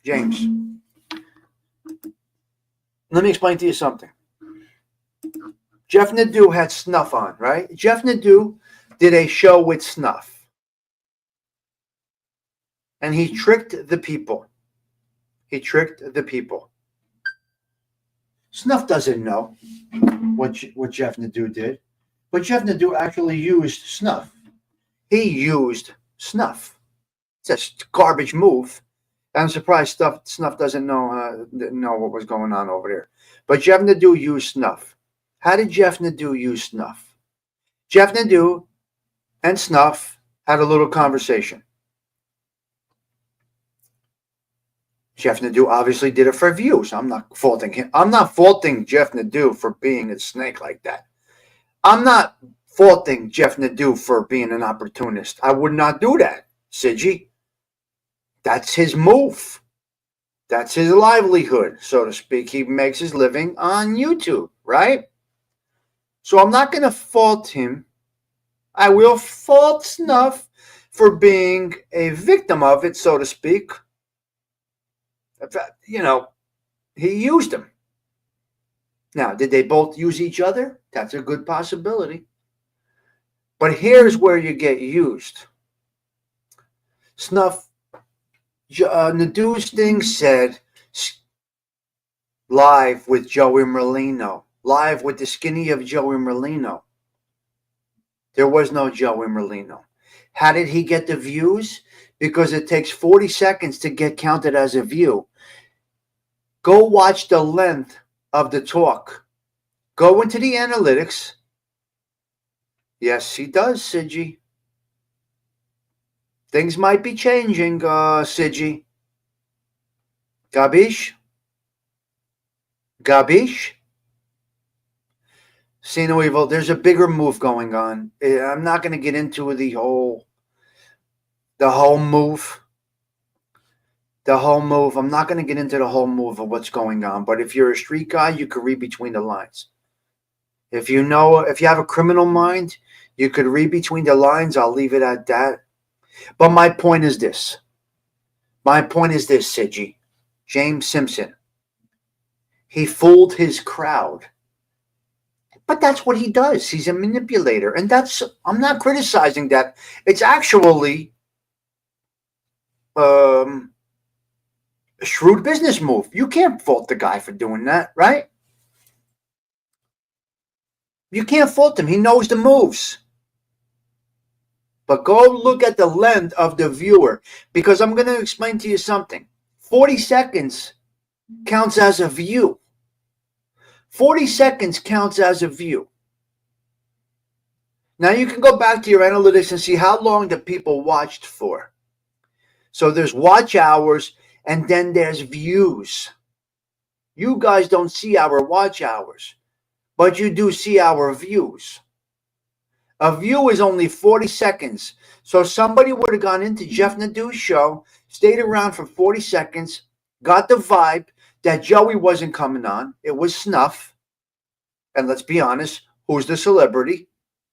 James, let me explain to you something. Jeff Nadeau had Snuff on, right? Jeff Nadeau did a show with Snuff. And he tricked the people. Snuff doesn't know what Jeff Nadeau did. But Jeff Nadeau actually used Snuff. He used Snuff. It's a garbage move. I'm surprised Snuff doesn't know what was going on over there. But Jeff Nadeau used Snuff. How did Jeff Nadeau use Snuff? Jeff Nadeau and Snuff had a little conversation. Jeff Nadeau obviously did it for views. I'm not faulting him. I'm not faulting Jeff Nadeau for being a snake like that. I'm not faulting Jeff Nadeau for being an opportunist. I would not do that, Siggy. That's his move. That's his livelihood, so to speak. He makes his living on YouTube, right? So I'm not going to fault him. I will fault Snuff for being a victim of it, so to speak. You know, he used him. Now, did they both use each other? That's a good possibility. But here's where you get used. Snuff, Nadeau's thing said, live with Joey Merlino. Live with the skinny of Joey Merlino. There was no Joey Merlino. How did he get the views? Because it takes 40 seconds to get counted as a view. Go watch the length of the talk. Go into the analytics. Yes, he does, Siggy. Things might be changing, Siggy. Gabish? See no evil. There's a bigger move going on. I'm not going to get into the whole move. I'm not going to get into the whole move of what's going on. But if you're a street guy, you could read between the lines. If you have a criminal mind, you could read between the lines. I'll leave it at that. But my point is this, Siggy. James Simpson. He fooled his crowd. But that's what he does. He's a manipulator. And I'm not criticizing that. It's actually a shrewd business move. You can't fault the guy for doing that, right? You can't fault him. He knows the moves. But go look at the length of the viewer, because I'm going to explain to you something. 40 seconds counts as a view. 40 seconds counts as a view. Now you can go back to your analytics and see how long the people watched for. So there's watch hours and then there's views. You guys don't see our watch hours, but you do see our views. A view is only 40 seconds. So somebody would have gone into Jeff Nadeau's show, stayed around for 40 seconds, got the vibe that Joey wasn't coming on. It was snuff. And let's be honest, who's the celebrity,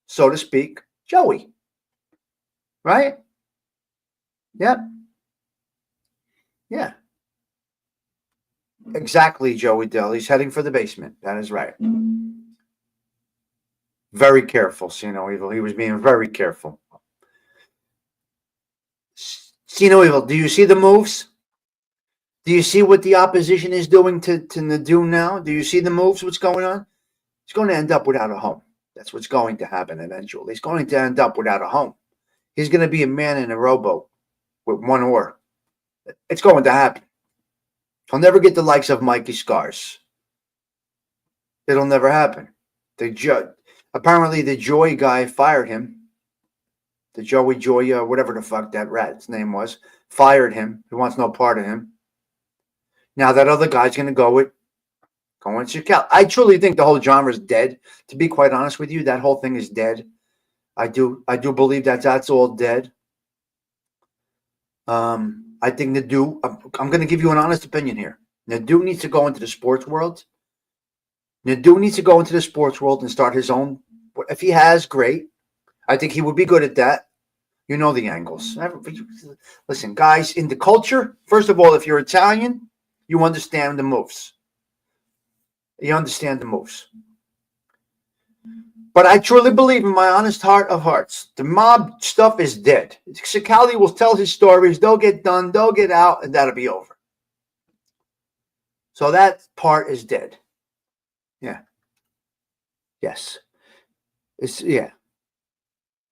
so to speak? Joey. Right? Yep. Yeah. Exactly, Joey Dell. He's heading for the basement. That is right. Very careful, See No Evil. He was being very careful. See No Evil, do you see the moves? Do you see what the opposition is doing to Nadeau now? Do you see the moves? What's going on? He's going to end up without a home. That's what's going to happen eventually. He's going to end up without a home. He's going to be a man in a rowboat with one oar. It's going to happen. He'll never get the likes of Mikey Scars. It'll never happen. Apparently the Joy guy fired him. The Joey Joy, whatever the fuck that rat's name was, fired him. He wants no part of him. Now that other guy's going to go with Cal. I truly think the whole genre is dead. To be quite honest with you, that whole thing is dead. I do believe that's all dead. I think Nadeau, I'm going to give you an honest opinion here. Nadeau needs to go into the sports world. Nadeau needs to go into the sports world and start his own. If he has, great. I think he would be good at that. You know the angles. Listen, guys, in the culture, first of all, if you're Italian, you understand the moves. You understand the moves. But I truly believe in my honest heart of hearts, the mob stuff is dead. Cicali will tell his stories. They'll get done. They'll get out, and that'll be over. So that part is dead. Yeah. Yes. Yeah.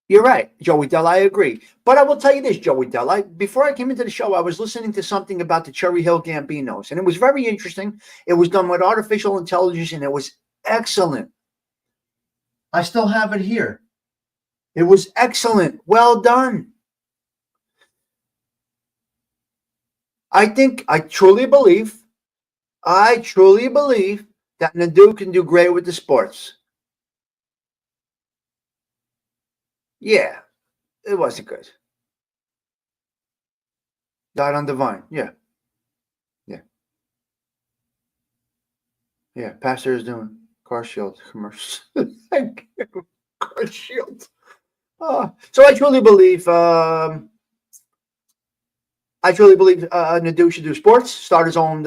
You're right, Joey Dell. I agree. But I will tell you this, Joey Dell. Before I came into the show, I was listening to something about the Cherry Hill Gambinos, and it was very interesting. It was done with artificial intelligence, and it was excellent. I still have it here. It was excellent. Well done. I truly believe that Nadeau can do great with the sports. Yeah, it wasn't good. Died on the vine. Yeah. Yeah, Pastor is doing car shield commercials. Thank you. Car shield. So I truly believe Nadeau should do sports, start his own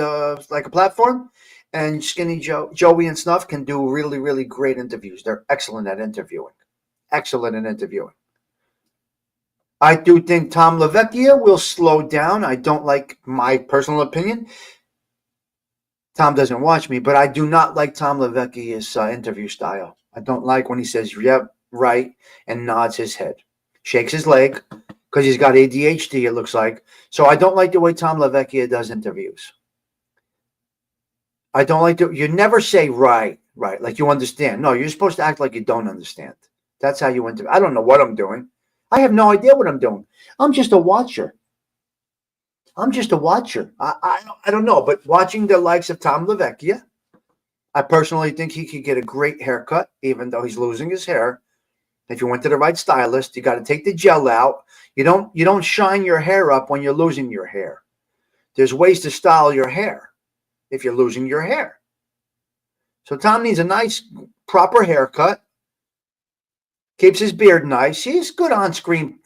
like a platform, and Skinny Joey and Snuff can do really, really great interviews. They're excellent at interviewing. I do think Tom LaVecchia will slow down. I don't like, my personal opinion. Tom doesn't watch me, but I do not like Tom LaVecchia's interview style. I don't like when he says, yep, right, and nods his head. Shakes his leg, because he's got ADHD, it looks like. So I don't like the way Tom LaVecchia does interviews. I don't like you never say right, like you understand. No, you're supposed to act like you don't understand. That's how you interview. I don't know what I'm doing. I have no idea what I'm doing. I'm just a watcher. I don't know, but watching the likes of Tom LaVecchia, I personally think he could get a great haircut, even though he's losing his hair. If you went to the right stylist, you got to take the gel out. You don't shine your hair up when you're losing your hair. There's ways to style your hair if you're losing your hair. So Tom needs a nice, proper haircut. Keeps his beard nice. He's good on screen.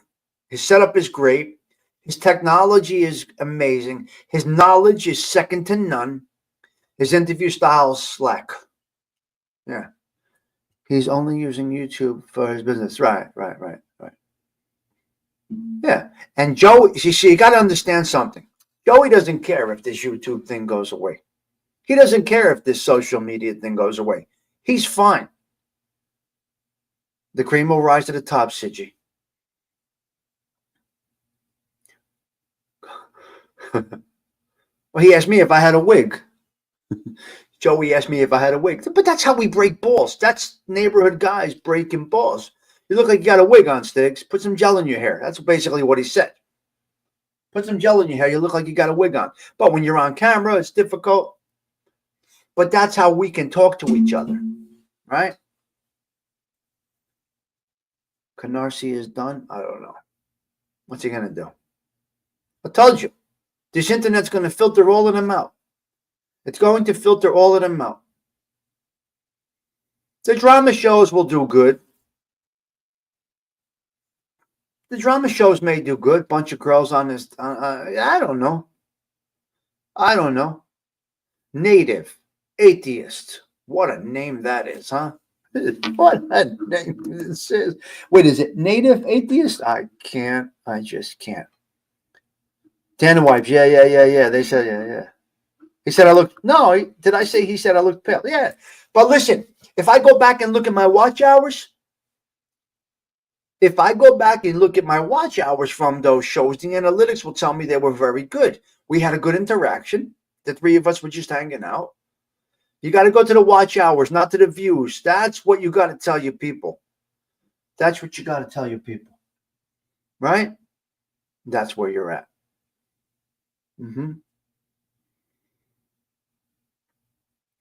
His setup is great. His technology is amazing. His knowledge is second to none. His interview style is slack. Yeah. He's only using YouTube for his business. Right. Yeah. And Joey, you got to understand something. Joey doesn't care if this YouTube thing goes away. He doesn't care if this social media thing goes away. He's fine. The cream will rise to the top, Siggy. Well, he asked me if I had a wig. Joey asked me if I had a wig. But that's how we break balls. That's neighborhood guys breaking balls. You look like you got a wig on, Stigs. Put some gel in your hair. That's basically what he said. Put some gel in your hair. You look like you got a wig on. But when you're on camera, it's difficult. But that's how we can talk to each other, right? Canarsie is done. I don't know. What's he going to do? I told you. This internet's going to filter all of them out. It's going to filter all of them out. The drama shows will do good. The drama shows may do good. Bunch of girls on this. I don't know. I don't know. Native. Atheist. What a name that is, huh? What a name this is. Wait, is it native atheist? I can't. I just can't. Tanner wipes. Yeah. They said, yeah. He said I looked. No, did I say he said I looked pale? Yeah. But listen, if I go back and look at my watch hours, from those shows, the analytics will tell me they were very good. We had a good interaction. The three of us were just hanging out. You got to go to the watch hours, not to the views. That's what you got to tell your people. That's what you got to tell your people. Right? That's where you're at.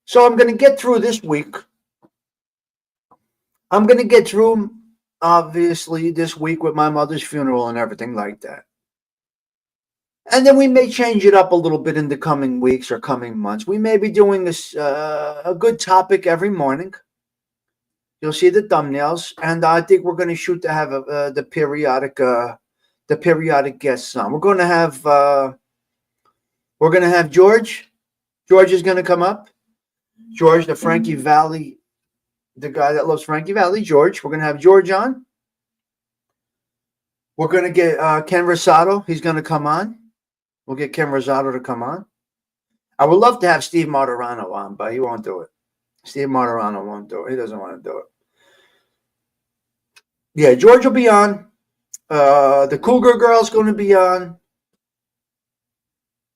So I'm going to get through this week. I'm going to get through, obviously, this week with my mother's funeral and everything like that. And then we may change it up a little bit in the coming weeks or coming months. We may be doing this a good topic every morning. You'll see the thumbnails, and I think we're going to shoot to have the periodic guests on. We're going to have George. George is going to come up. George, the Frankie Valley, the guy that loves Frankie Valley. George, we're going to have George on. We're going to get Ken Rosato. He's going to come on. We'll get Ken Rosato to come on. I would love to have Steve Martirano on, but he won't do it. Steve Martirano won't do it. He doesn't want to do it. Yeah, George will be on. The Cougar Girl's going to be on.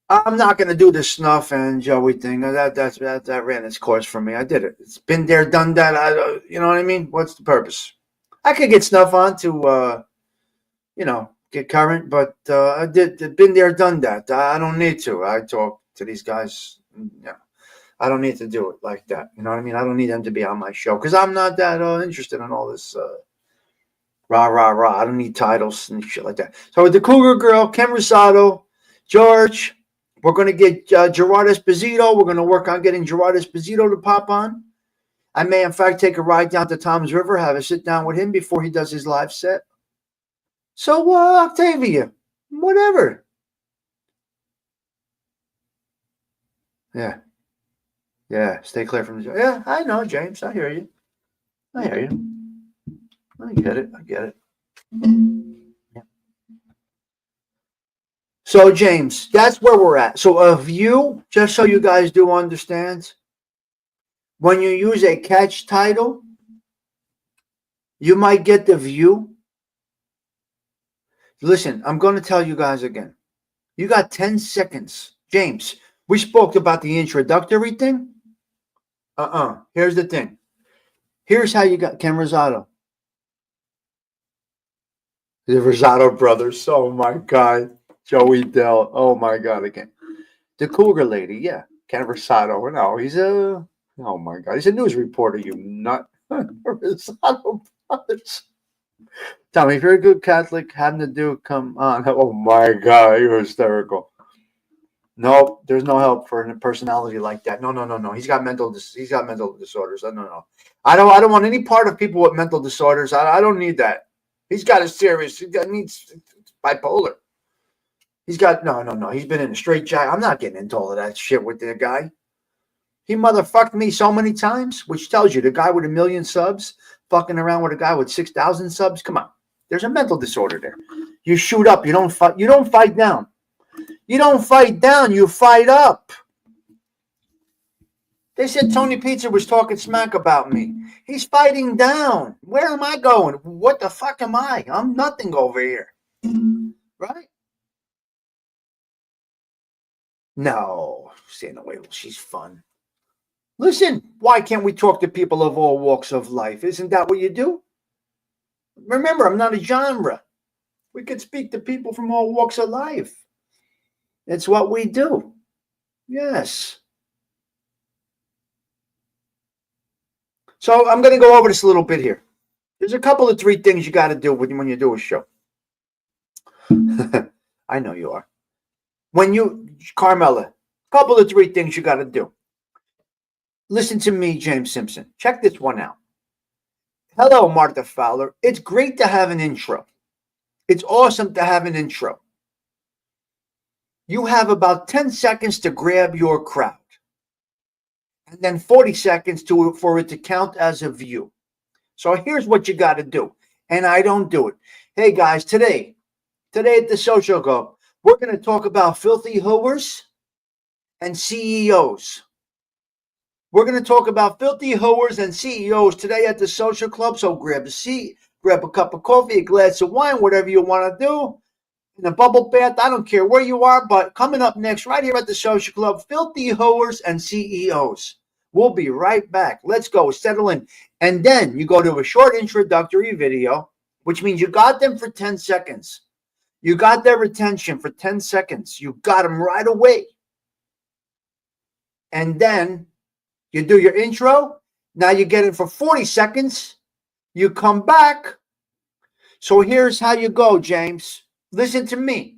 I'm not going to do the Snuff and Joey thing. That ran its course for me. I did it. It's been there, done that. You know what I mean? What's the purpose? I could get Snuff on to, get current, but I did. Been there, done that. I don't need to. I talk to these guys. I don't need to do it like that. You know what I mean? I don't need them to be on my show because I'm not that interested in all this rah. I don't need titles and shit like that. So with the Cougar Girl, Ken Rosato, George, we're going to get Gerard Esposito. We're going to work on getting Gerard Esposito to pop on. I may, in fact, take a ride down to Tom's River, have a sit down with him before he does his live set. So, Octavia, whatever. Yeah, stay clear from the show. Yeah, I know, James. I hear you. I get it. Yeah. So, James, that's where we're at. So, a view, just so you guys do understand, when you use a catch title, you might get the view. Listen, I'm going to tell you guys again. You got 10 seconds. James, we spoke about the introductory thing. Here's the thing. Here's how you got Ken Rosato. The Rosato brothers. Oh, my God. Joey Dell. Oh, my God, again. The Cougar lady. Yeah. Ken Rosato. No, he's oh, my God. He's a news reporter, you nut. Rosato brothers. Tell me, if you're a good Catholic, having to do, come on. Oh, my God. You're hysterical. No, there's no help for a personality like that. No. He's got mental disorders. No. I don't want any part of people with mental disorders. I don't need that. He's got a serious. Needs bipolar. He's got no. He's been in a straight jacket. I'm not getting into all of that shit with the guy. He motherfucked me so many times, which tells you the guy with 1 million subs fucking around with a guy with 6,000 subs. Come on, there's a mental disorder there. You shoot up. You don't fight. You don't fight down. You don't fight down. You fight up. They said Tony Pizza was talking smack about me. He's fighting down. Where am I going? What the fuck am I? I'm nothing over here. Right? No, Santa Whale, she's fun. Listen, why can't we talk to people of all walks of life? Isn't that what you do? Remember, I'm not a genre. We could speak to people from all walks of life. It's what we do. Yes. So I'm going to go over this a little bit here. There's a couple of 3 things you got to do when you do a show. I know you are. Carmela, couple of 3 things you got to do. Listen to me, James Simpson. Check this one out. Hello, Martha Fowler. It's great to have an intro. It's awesome to have an intro. You have about 10 seconds to grab your crowd. And then 40 seconds for it to count as a view. So here's what you got to do. And I don't do it. Hey, guys, today at the Social Club, we're going to talk about filthy hooers and CEOs. We're going to talk about filthy hooers and CEOs today at the Social Club. So grab a seat, grab a cup of coffee, a glass of wine, whatever you want to do. In a bubble bath, I don't care where you are, but coming up next, right here at the Social Club, filthy hooers and CEOs. We'll be right back. Let's go, settle in. And then you go to a short introductory video, which means you got them for 10 seconds. You got their attention for 10 seconds. You got them right away. And then you do your intro. Now you get it for 40 seconds. You come back. So here's how you go, James. Listen to me.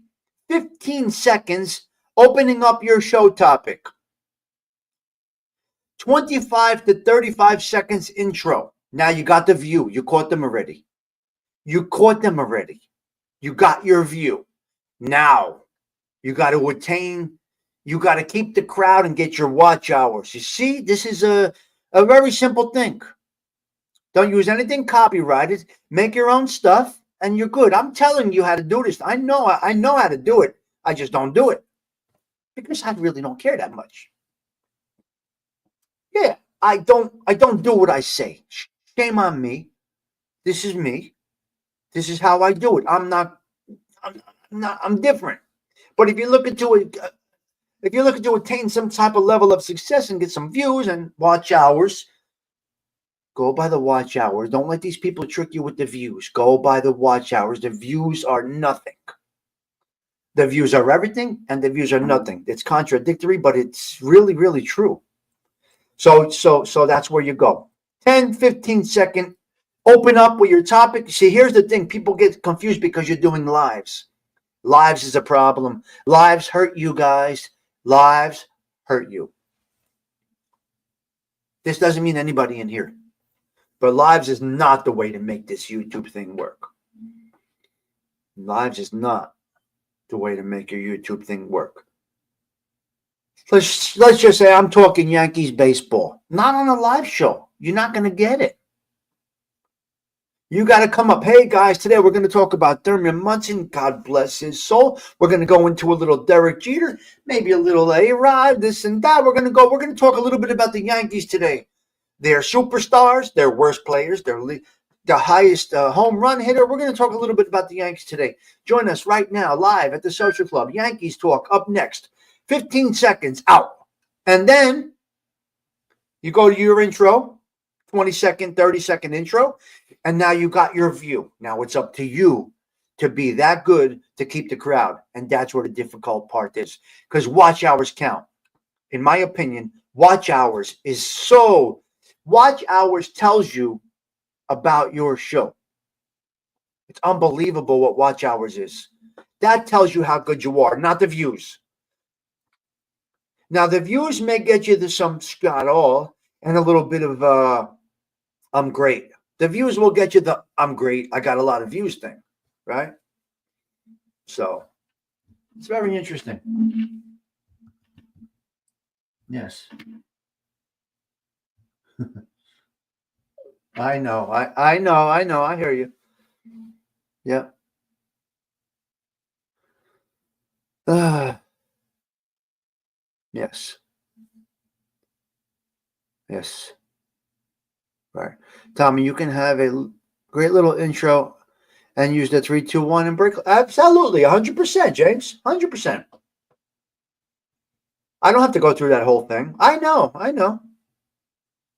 15 seconds opening up your show topic. 25 to 35 seconds intro. Now you got the view. You caught them already. You got your view. Now you got to keep the crowd and get your watch hours. You see, this is a very simple thing. Don't use anything copyrighted. Make your own stuff and you're good. I'm telling you how to do this. I know how to do it. I just don't do it because I really don't care that much. Yeah, I don't do what I say. Shame on me. This is me. This is how I do it. I'm different. But if you're looking to attain some type of level of success and get some views and watch hours, go by the watch hours. Don't let these people trick you with the views. Go by the watch hours. The views are nothing. The views are everything and the views are nothing. It's contradictory, but it's really, really true. So that's where you go. 10, 15 second, open up with your topic. See, here's the thing. People get confused because you're doing lives. Lives is a problem. Lives hurt you guys. Lives hurt you. This doesn't mean anybody in here. But lives is not the way to make this YouTube thing work. Lives is not the way to make your YouTube thing work. Let's just say I'm talking Yankees baseball. Not on a live show. You're not going to get it. You got to come up. Hey, guys, today we're going to talk about Thurman Munson. God bless his soul. We're going to go into a little Derek Jeter, maybe a little A-Rod, this and that. We're going to talk a little bit about the Yankees today. They're superstars. They're worst players. They're the highest home run hitter. We're going to talk a little bit about the Yankees today. Join us right now live at the Social Club. Yankees Talk up next. 15 seconds out. And then you go to your intro, 20-second, 30-second intro, and now you got your view. Now it's up to you to be that good to keep the crowd. And that's where the difficult part is. Because watch hours count. In my opinion, watch hours tells you about your show. It's unbelievable what watch hours is. That tells you how good you are, not the views. Now, the views may get you to some Scott all and a little bit of I'm great. The views will get you the I'm great. I got a lot of views thing, right? So it's very interesting. Yes. I know. I know. I hear you. Yeah. Ah, yes. Yes. Right. Tommy, you can have a great little intro and use the 3, 2, 1 and break. Absolutely. 100%, James. 100%. I don't have to go through that whole thing. I know. I know.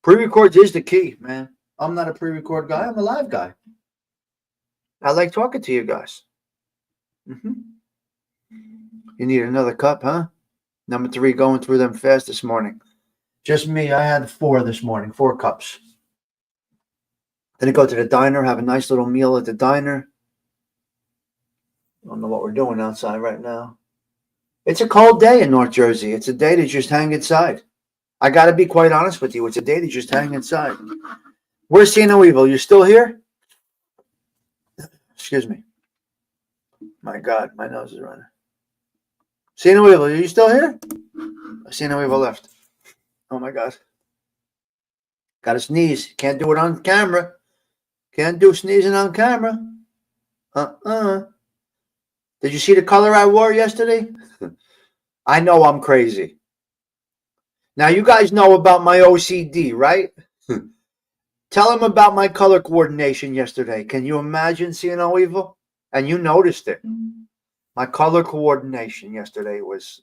Pre-records is the key, man. I'm not a pre-record guy. I'm a live guy. I like talking to you guys. Hmm. You need another cup, huh? Number 3, going through them fast this morning. Just me. I had 4 this morning, 4 cups. Then I go to the diner, have a nice little meal at the diner. I don't know what we're doing outside right now. It's a cold day in North Jersey. It's a day to just hang inside. I got to be quite honest with you. It's a day to just hang inside. Where's See No Evil? You still here? Excuse me. My God, my nose is running. See No Evil, are you still here? I See No Evil left. Oh my God. Got to sneeze. Can't do it on camera. Can't do sneezing on camera. Did you see the color I wore yesterday? I know I'm crazy. Now you guys know about my OCD, right? Tell them about my color coordination yesterday. Can you imagine seeing no evil? And you noticed it. My color coordination yesterday was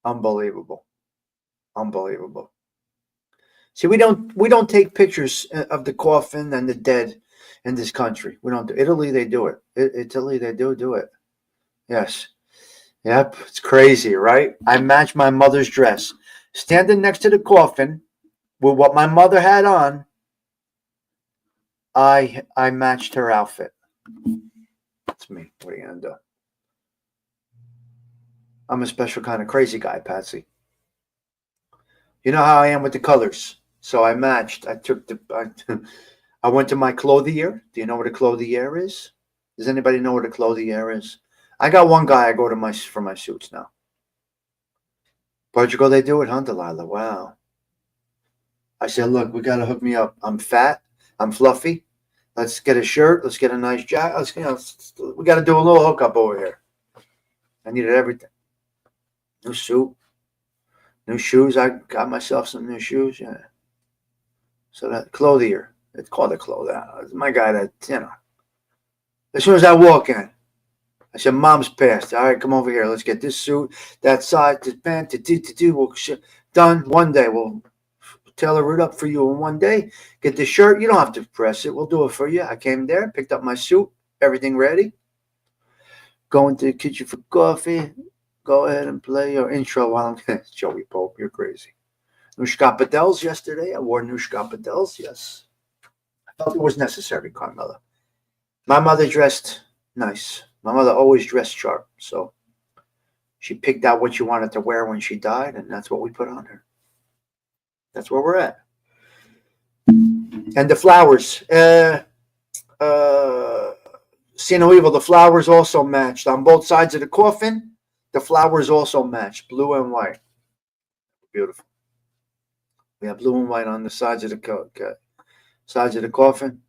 unbelievable. Unbelievable. See, we don't take pictures of the coffin and the dead in this country. We don't do Italy, they do it. Italy, they do it. Yes. Yep. It's crazy, right? I matched my mother's dress. Standing next to the coffin with what my mother had on, I matched her outfit. That's me. What are you gonna do? I'm a special kind of crazy guy, Patsy. You know how I am with the colors. So I matched. I went to my clothier. Do you know what a clothier is? Does anybody know what a clothier is? I got one guy I go to for my suits now. Portugal, they do it, huh, Delilah? Wow. I said, look, we gotta hook me up. I'm fat. I'm fluffy. Let's get a shirt. Let's get a nice jacket. We got to do a little hookup over here. I needed everything. New suit, new shoes. I got myself some new shoes. Yeah. So that clothier. It's called a clothier. It's my guy that, as soon as I walk in, I said, Mom's passed. All right, come over here. Let's get this suit, that size, this pant, we'll done. One day we'll tailor it up for you in one day. Get the shirt. You don't have to press it. We'll do it for you. I came there, picked up my suit, everything ready. Go into the kitchen for coffee. Go ahead and play your intro while I'm Joey Pope. You're crazy. New scapadels yesterday. I wore new scapadels. Yes. I felt it was necessary, Carmela. My mother dressed nice. My mother always dressed sharp. So she picked out what she wanted to wear when she died, and that's what we put on her. That's where we're at. And the flowers. See No Evil, the flowers also matched. On both sides of the coffin, the flowers also matched. Blue and white. Beautiful. We have blue and white on the sides of the coffin.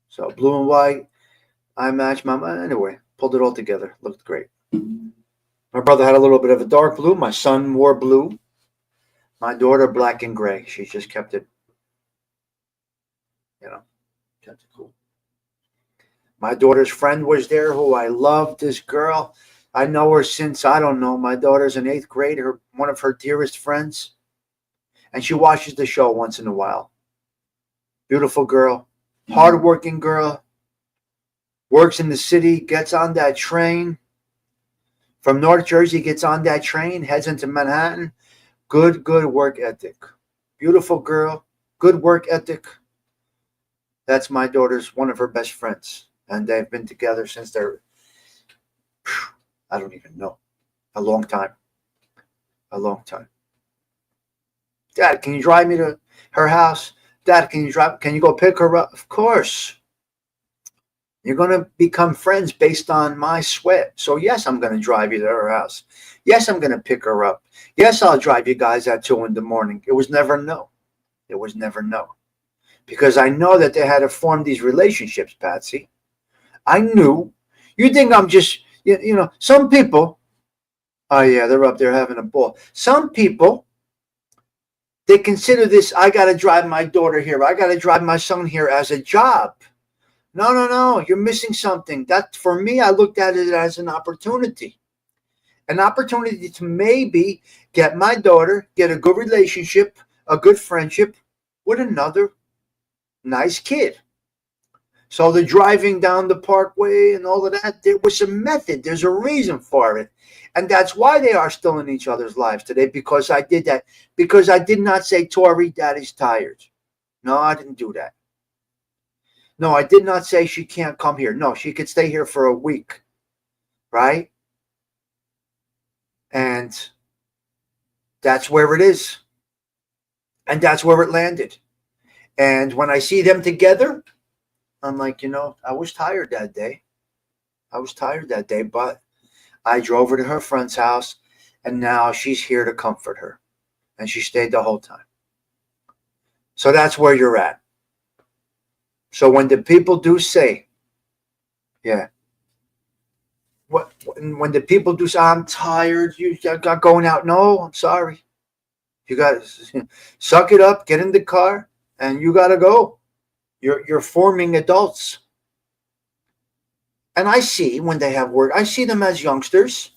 So blue and white. I matched anyway, pulled it all together. Looked great. My brother had a little bit of a dark blue. My son wore blue. My daughter, black and gray. She just kept it, kept it cool. My daughter's friend was there who I loved. This girl. I know her since, I don't know, my daughter's in 8th grade, one of her dearest friends. And she watches the show once in a while. Beautiful girl. Hardworking girl. Works in the city, gets on that train. From North Jersey, gets on that train, heads into Manhattan. Good work ethic. Beautiful girl. Good work ethic. That's my daughter's, one of her best friends. And they've been together since I don't even know. A long time. Dad, can you drive me to her house? Dad, can you go pick her up? Of course. You're going to become friends based on my sweat. So yes, I'm going to drive you to her house. Yes, I'm going to pick her up. Yes, I'll drive you guys at 2 a.m. It was never no. Because I know that they had to form these relationships, Patsy. I knew. You think I'm just, You know, some people, oh yeah, they're up there having a ball. Some people, they consider this, I got to drive my daughter here. I got to drive my son here as a job. No, no, no. You're missing something. That, for me, I looked at it as an opportunity. An opportunity to maybe get my daughter, get a good relationship, a good friendship with another nice kid. So the driving down the parkway and all of that, there was a method. There's a reason for it. And that's why they are still in each other's lives today, because I did that. Because I did not say, Tori, Daddy's tired. No, I didn't do that. No, I did not say she can't come here. No, she could stay here for a week. Right? And that's where it is. And that's where it landed. And when I see them together, I'm like, you know, I was tired that day. But I drove her to her friend's house, and now she's here to comfort her. And she stayed the whole time. So that's where you're at. So when the people do say, yeah, when the people do say, I'm tired, you got going out. No, I'm sorry. You got to suck it up, get in the car, and you got to go. You're forming adults. And I see when they have work, I see them as youngsters.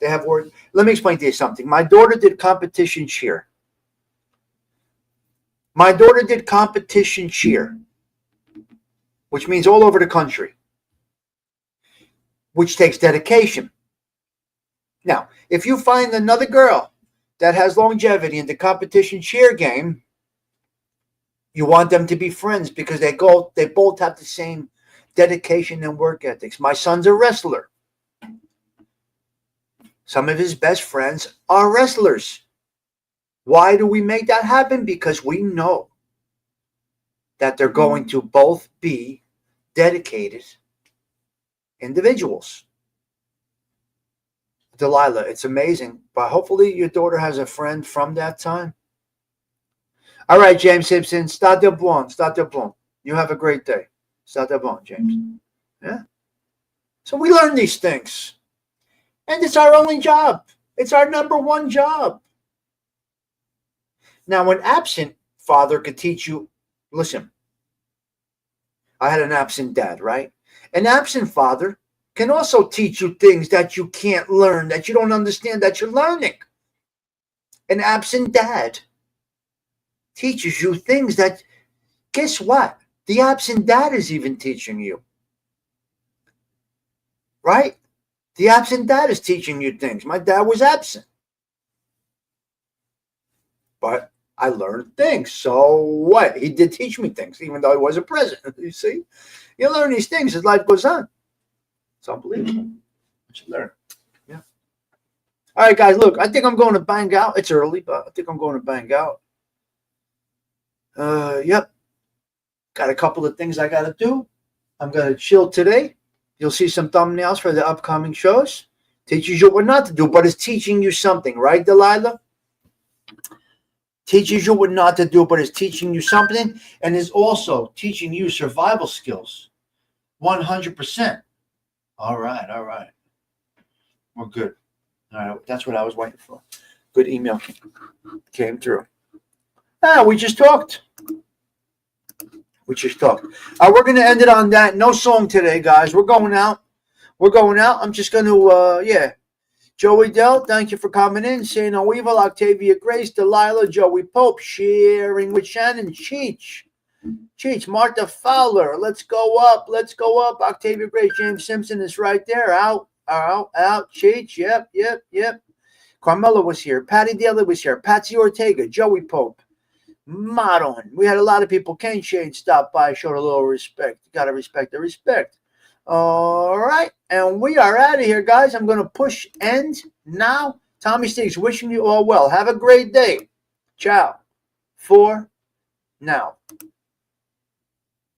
They have work. Let me explain to you something. My daughter did competition cheer. Which means all over the country, which takes dedication. Now, if you find another girl that has longevity in the competition cheer game, you want them to be friends because they both have the same dedication and work ethics. My son's a wrestler. Some of his best friends are wrestlers. Why do we make that happen? Because we know that they're going to both be dedicated individuals. Delilah, it's amazing, but hopefully your daughter has a friend from that time. All right, James Simpson, start de bon. You have a great day. Start de bon, James. Yeah. So we learn these things. And it's our only job. It's our number one job. Now, an absent father could teach you, listen, I had an absent dad, right? An absent father can also teach you things that you can't learn, that you don't understand, that you're learning. An absent dad teaches you things that, guess what? The absent dad is even teaching you. Right? The absent dad is teaching you things. My dad was absent. But I learned things. So what? He did teach me things, even though he wasn't present. You see? You learn these things as life goes on. It's unbelievable. What you learn. Yeah. All right, guys, look, I think I'm going to bang out. It's early, but I think I'm going to bang out. Yep. Got a couple of things I got to do. I'm going to chill today. You'll see some thumbnails for the upcoming shows. Teaches you what not to do, but it's teaching you something, right, Delilah? Teaches you what not to do, but it's teaching you something, and is also teaching you survival skills. 100%. All right. We're good. All right, that's what I was waiting for. Good email came through. We just talked. We're going to end it on that. No song today, guys. We're going out. I'm just going to, Joey Dell, thank you for coming in. Shana Weevil, Octavia Grace, Delilah, Joey Pope, sharing with Shannon, Cheech, Martha Fowler. Let's go up. Octavia Grace, James Simpson is right there. Out. Cheech, yep. Carmela was here. Patty Daly was here. Patsy Ortega, Joey Pope. Modern. We had a lot of people. Ken Shade stopped by, showed a little respect. You got to respect the respect. All right. And we are out of here, guys. I'm going to push end now. Tommy Stigs wishing you all well. Have a great day. Ciao. For now.